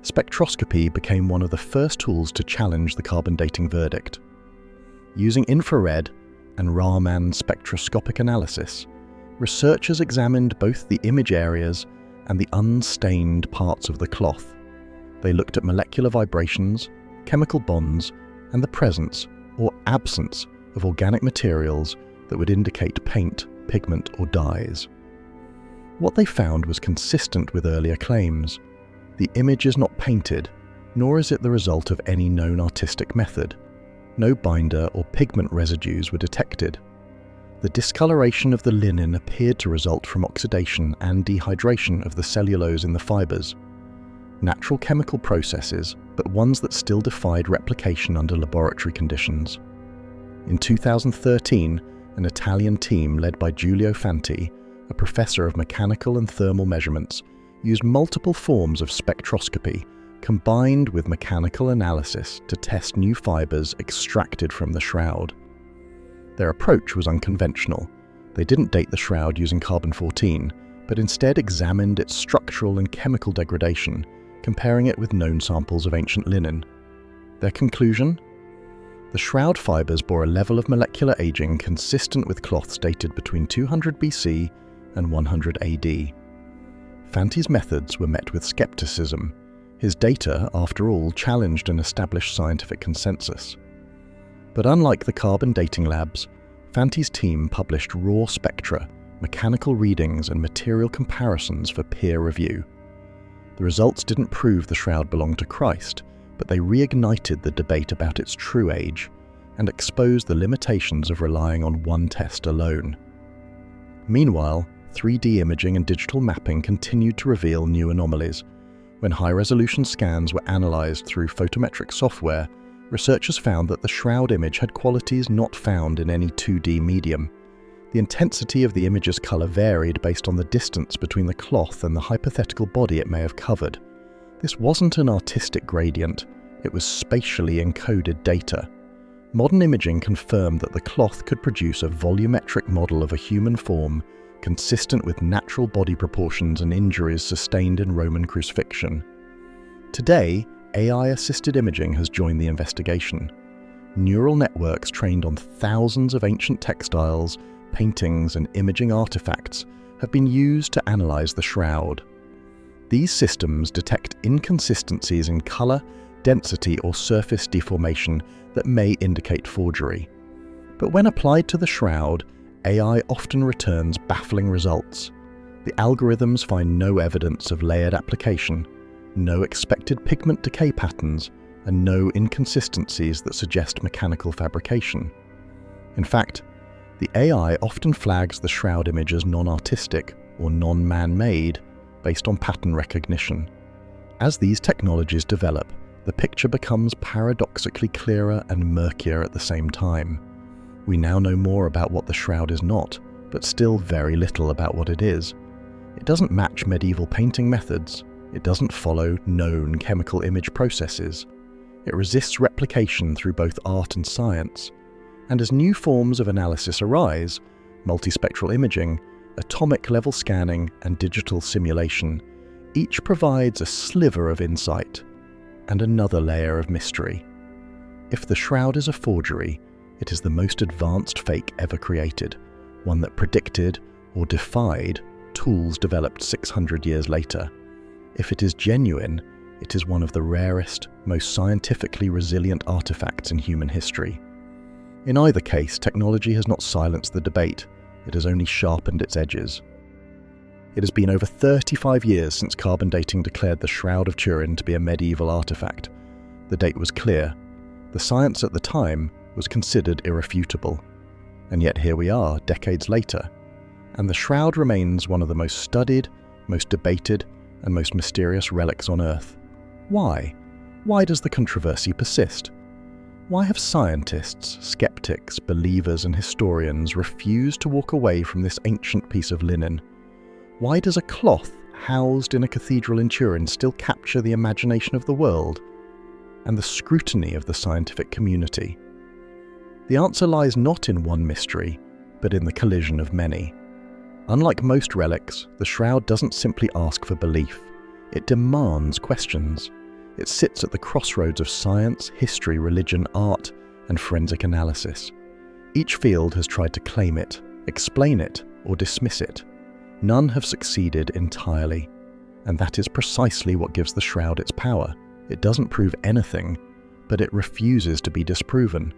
Spectroscopy became one of the first tools to challenge the carbon dating verdict. Using infrared and Raman spectroscopic analysis, researchers examined both the image areas and the unstained parts of the cloth. They looked at molecular vibrations, chemical bonds, and the presence or absence of organic materials that would indicate paint, pigment, or dyes. What they found was consistent with earlier claims. The image is not painted, nor is it the result of any known artistic method. No binder or pigment residues were detected. The discoloration of the linen appeared to result from oxidation and dehydration of the cellulose in the fibers. Natural chemical processes, but ones that still defied replication under laboratory conditions. In 2013, an Italian team led by Giulio Fanti, a professor of mechanical and thermal measurements, used multiple forms of spectroscopy combined with mechanical analysis to test new fibers extracted from the Shroud. Their approach was unconventional. They didn't date the Shroud using carbon-14, but instead examined its structural and chemical degradation, comparing it with known samples of ancient linen. Their conclusion? The Shroud fibers bore a level of molecular aging consistent with cloths dated between 200 BC and 100 AD. Fanti's methods were met with skepticism. His data, after all, challenged an established scientific consensus. But unlike the carbon dating labs, Fanti's team published raw spectra, mechanical readings, and material comparisons for peer review. The results didn't prove the Shroud belonged to Christ, but they reignited the debate about its true age and exposed the limitations of relying on one test alone. Meanwhile, 3D imaging and digital mapping continued to reveal new anomalies. When high-resolution scans were analyzed through photometric software, researchers found that the Shroud image had qualities not found in any 2D medium. The intensity of the image's color varied based on the distance between the cloth and the hypothetical body it may have covered. This wasn't an artistic gradient, it was spatially encoded data. Modern imaging confirmed that the cloth could produce a volumetric model of a human form consistent with natural body proportions and injuries sustained in Roman crucifixion. Today, AI-assisted imaging has joined the investigation. Neural networks trained on thousands of ancient textiles, paintings, and imaging artifacts have been used to analyze the Shroud. These systems detect inconsistencies in color, density, or surface deformation that may indicate forgery. But when applied to the Shroud, AI often returns baffling results. The algorithms find no evidence of layered application, no expected pigment decay patterns, and no inconsistencies that suggest mechanical fabrication. In fact, the AI often flags the Shroud image as non-artistic or non-man-made based on pattern recognition. As these technologies develop, the picture becomes paradoxically clearer and murkier at the same time. We now know more about what the Shroud is not, but still very little about what it is. It doesn't match medieval painting methods, It doesn't follow known chemical image processes. It resists replication through both art and science. And as new forms of analysis arise, multispectral imaging, atomic-level scanning, and digital simulation, each provides a sliver of insight and another layer of mystery. If the Shroud is a forgery, it is the most advanced fake ever created, one that predicted or defied tools developed 600 years later. If it is genuine, it is one of the rarest, most scientifically resilient artifacts in human history. In either case, technology has not silenced the debate, it has only sharpened its edges. It has been over 35 years since carbon dating declared the Shroud of Turin to be a medieval artifact. The date was clear. The science at the time was considered irrefutable. And yet here we are, decades later, and the Shroud remains one of the most studied, most debated, and most mysterious relics on Earth. Why? Why does the controversy persist? Why have scientists, skeptics, believers, and historians refused to walk away from this ancient piece of linen? Why does a cloth housed in a cathedral in Turin still capture the imagination of the world and the scrutiny of the scientific community? The answer lies not in one mystery, but in the collision of many. Unlike most relics, the Shroud doesn't simply ask for belief. It demands questions. It sits at the crossroads of science, history, religion, art, and forensic analysis. Each field has tried to claim it, explain it, or dismiss it. None have succeeded entirely, and that is precisely what gives the Shroud its power. It doesn't prove anything, but it refuses to be disproven.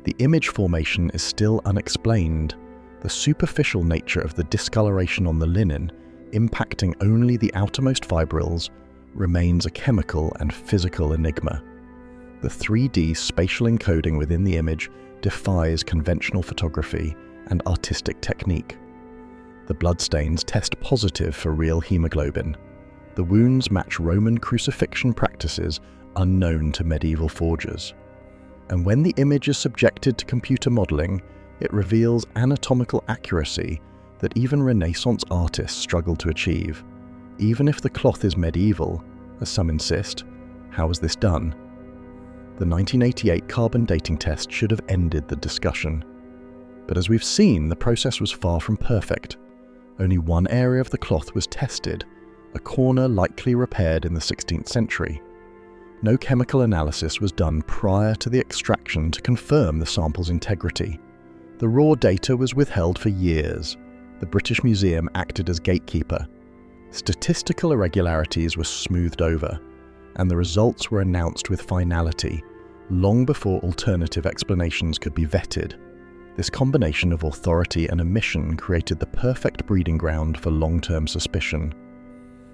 The image formation is still unexplained. The superficial nature of the discoloration on the linen, impacting only the outermost fibrils, remains a chemical and physical enigma. The 3D spatial encoding within the image defies conventional photography and artistic technique. The bloodstains test positive for real hemoglobin. The wounds match Roman crucifixion practices unknown to medieval forgers. And when the image is subjected to computer modeling, it reveals anatomical accuracy that even Renaissance artists struggle to achieve. Even if the cloth is medieval, as some insist, how was this done? The 1988 carbon dating test should have ended the discussion. But as we've seen, the process was far from perfect. Only one area of the cloth was tested, a corner likely repaired in the 16th century. No chemical analysis was done prior to the extraction to confirm the sample's integrity. The raw data was withheld for years. The British Museum acted as gatekeeper. Statistical irregularities were smoothed over, and the results were announced with finality, long before alternative explanations could be vetted. This combination of authority and omission created the perfect breeding ground for long-term suspicion.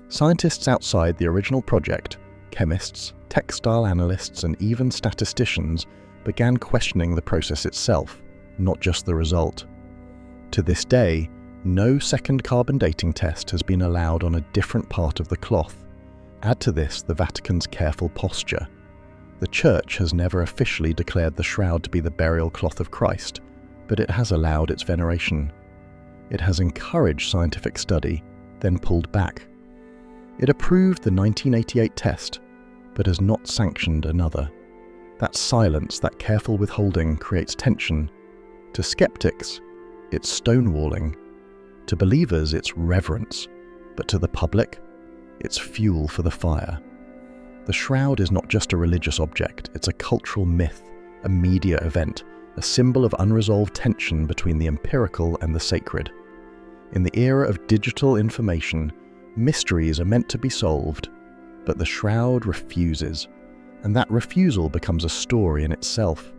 Scientists outside the original project, chemists, textile analysts, and even statisticians began questioning the process itself, not just the result. To this day, no second carbon dating test has been allowed on a different part of the cloth. Add to this the Vatican's careful posture. The Church has never officially declared the Shroud to be the burial cloth of Christ, but it has allowed its veneration. It has encouraged scientific study, then pulled back. It approved the 1988 test, but has not sanctioned another. That silence, that careful withholding, creates tension. To skeptics, it's stonewalling. To believers, it's reverence. But to the public, it's fuel for the fire. The Shroud is not just a religious object, it's a cultural myth, a media event, a symbol of unresolved tension between the empirical and the sacred. In the era of digital information, mysteries are meant to be solved, but the Shroud refuses, and that refusal becomes a story in itself.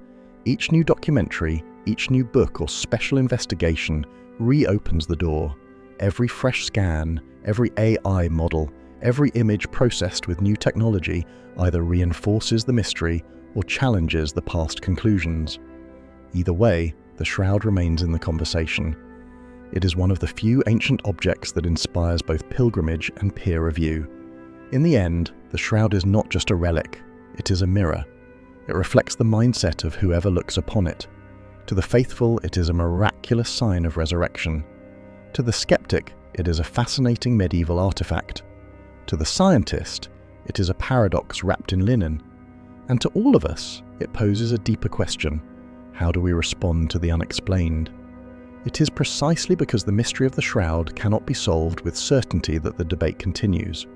Each new documentary, each new book or special investigation reopens the door. Every fresh scan, every AI model, every image processed with new technology either reinforces the mystery or challenges the past conclusions. Either way, the Shroud remains in the conversation. It is one of the few ancient objects that inspires both pilgrimage and peer review. In the end, the Shroud is not just a relic, it is a mirror. It reflects the mindset of whoever looks upon it. To the faithful, it is a miraculous sign of resurrection. To the skeptic, it is a fascinating medieval artifact. To the scientist, it is a paradox wrapped in linen. And to all of us, it poses a deeper question. How do we respond to the unexplained? It is precisely because the mystery of the Shroud cannot be solved with certainty that the debate continues.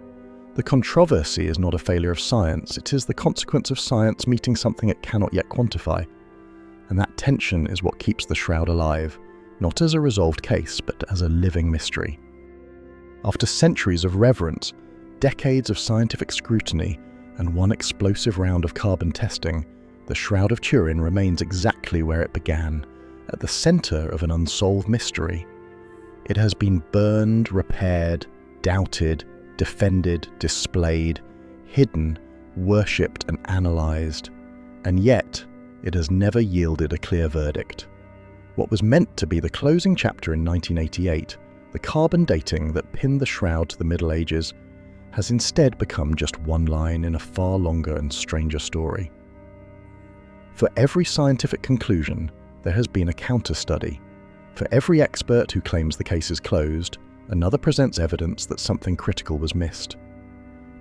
The controversy is not a failure of science, it is the consequence of science meeting something it cannot yet quantify. And that tension is what keeps the Shroud alive, not as a resolved case, but as a living mystery. After centuries of reverence, decades of scientific scrutiny, and one explosive round of carbon testing, the Shroud of Turin remains exactly where it began, at the center of an unsolved mystery. It has been burned, repaired, doubted, defended, displayed, hidden, worshipped and analysed, and yet it has never yielded a clear verdict. What was meant to be the closing chapter in 1988, the carbon dating that pinned the Shroud to the Middle Ages, has instead become just one line in a far longer and stranger story. For every scientific conclusion, there has been a counter-study. For every expert who claims the case is closed, another presents evidence that something critical was missed.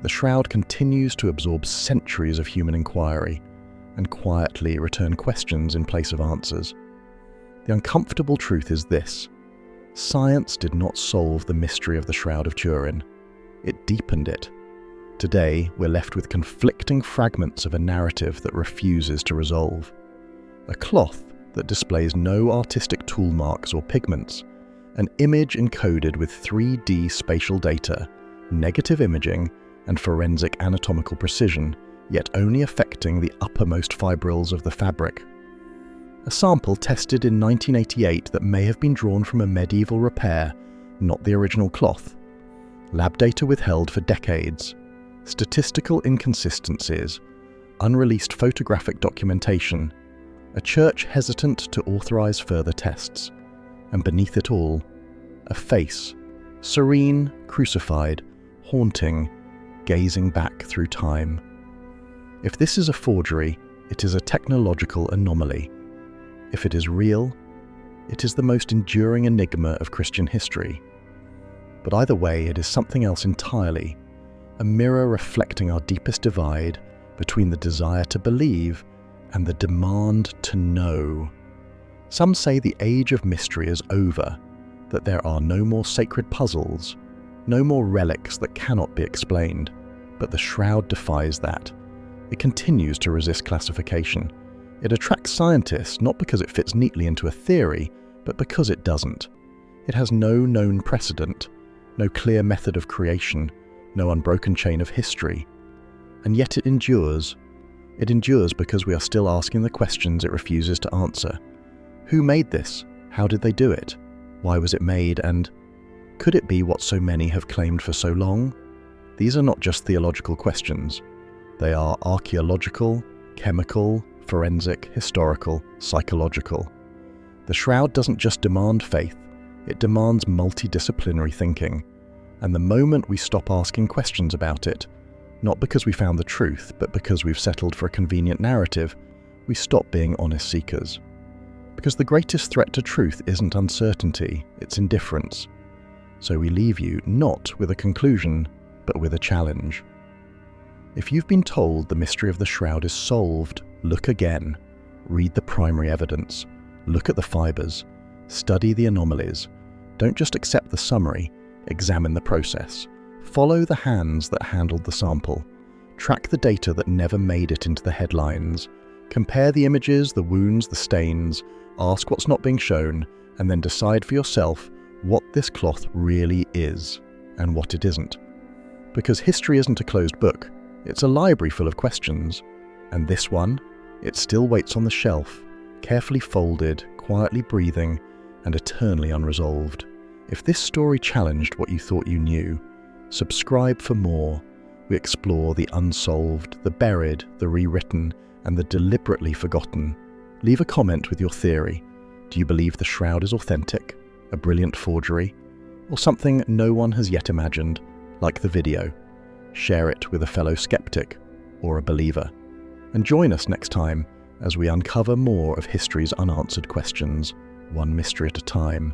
The Shroud continues to absorb centuries of human inquiry and quietly return questions in place of answers. The uncomfortable truth is this: science did not solve the mystery of the Shroud of Turin. It deepened it. Today, we're left with conflicting fragments of a narrative that refuses to resolve. A cloth that displays no artistic tool marks or pigments, an image encoded with 3D spatial data, negative imaging, and forensic anatomical precision, yet only affecting the uppermost fibrils of the fabric. A sample tested in 1988 that may have been drawn from a medieval repair, not the original cloth. Lab data withheld for decades. Statistical inconsistencies. Unreleased photographic documentation. A church hesitant to authorize further tests. And beneath it all, a face, serene, crucified, haunting, gazing back through time. If this is a forgery, it is a technological anomaly. If it is real, it is the most enduring enigma of Christian history. But either way, it is something else entirely, a mirror reflecting our deepest divide between the desire to believe and the demand to know. Some say the age of mystery is over, that there are no more sacred puzzles, no more relics that cannot be explained, but the Shroud defies that. It continues to resist classification. It attracts scientists not because it fits neatly into a theory, but because it doesn't. It has no known precedent, no clear method of creation, no unbroken chain of history. And yet it endures. It endures because we are still asking the questions it refuses to answer. Who made this? How did they do it? Why was it made? And could it be what so many have claimed for so long? These are not just theological questions. They are archaeological, chemical, forensic, historical, psychological. The Shroud doesn't just demand faith, it demands multidisciplinary thinking. And the moment we stop asking questions about it, not because we found the truth, but because we've settled for a convenient narrative, we stop being honest seekers. Because the greatest threat to truth isn't uncertainty, it's indifference. So we leave you not with a conclusion, but with a challenge. If you've been told the mystery of the Shroud is solved, look again. Read the primary evidence. Look at the fibers. Study the anomalies. Don't just accept the summary, examine the process. Follow the hands that handled the sample. Track the data that never made it into the headlines. Compare the images, the wounds, the stains. Ask what's not being shown, and then decide for yourself what this cloth really is, and what it isn't. Because history isn't a closed book. It's a library full of questions. And this one, it still waits on the shelf, carefully folded, quietly breathing, and eternally unresolved. If this story challenged what you thought you knew, subscribe for more. We explore the unsolved, the buried, the rewritten, and the deliberately forgotten. Leave a comment with your theory. Do you believe the Shroud is authentic, a brilliant forgery, or something no one has yet imagined, like the video? Share it with a fellow skeptic or a believer. And join us next time as we uncover more of history's unanswered questions, one mystery at a time.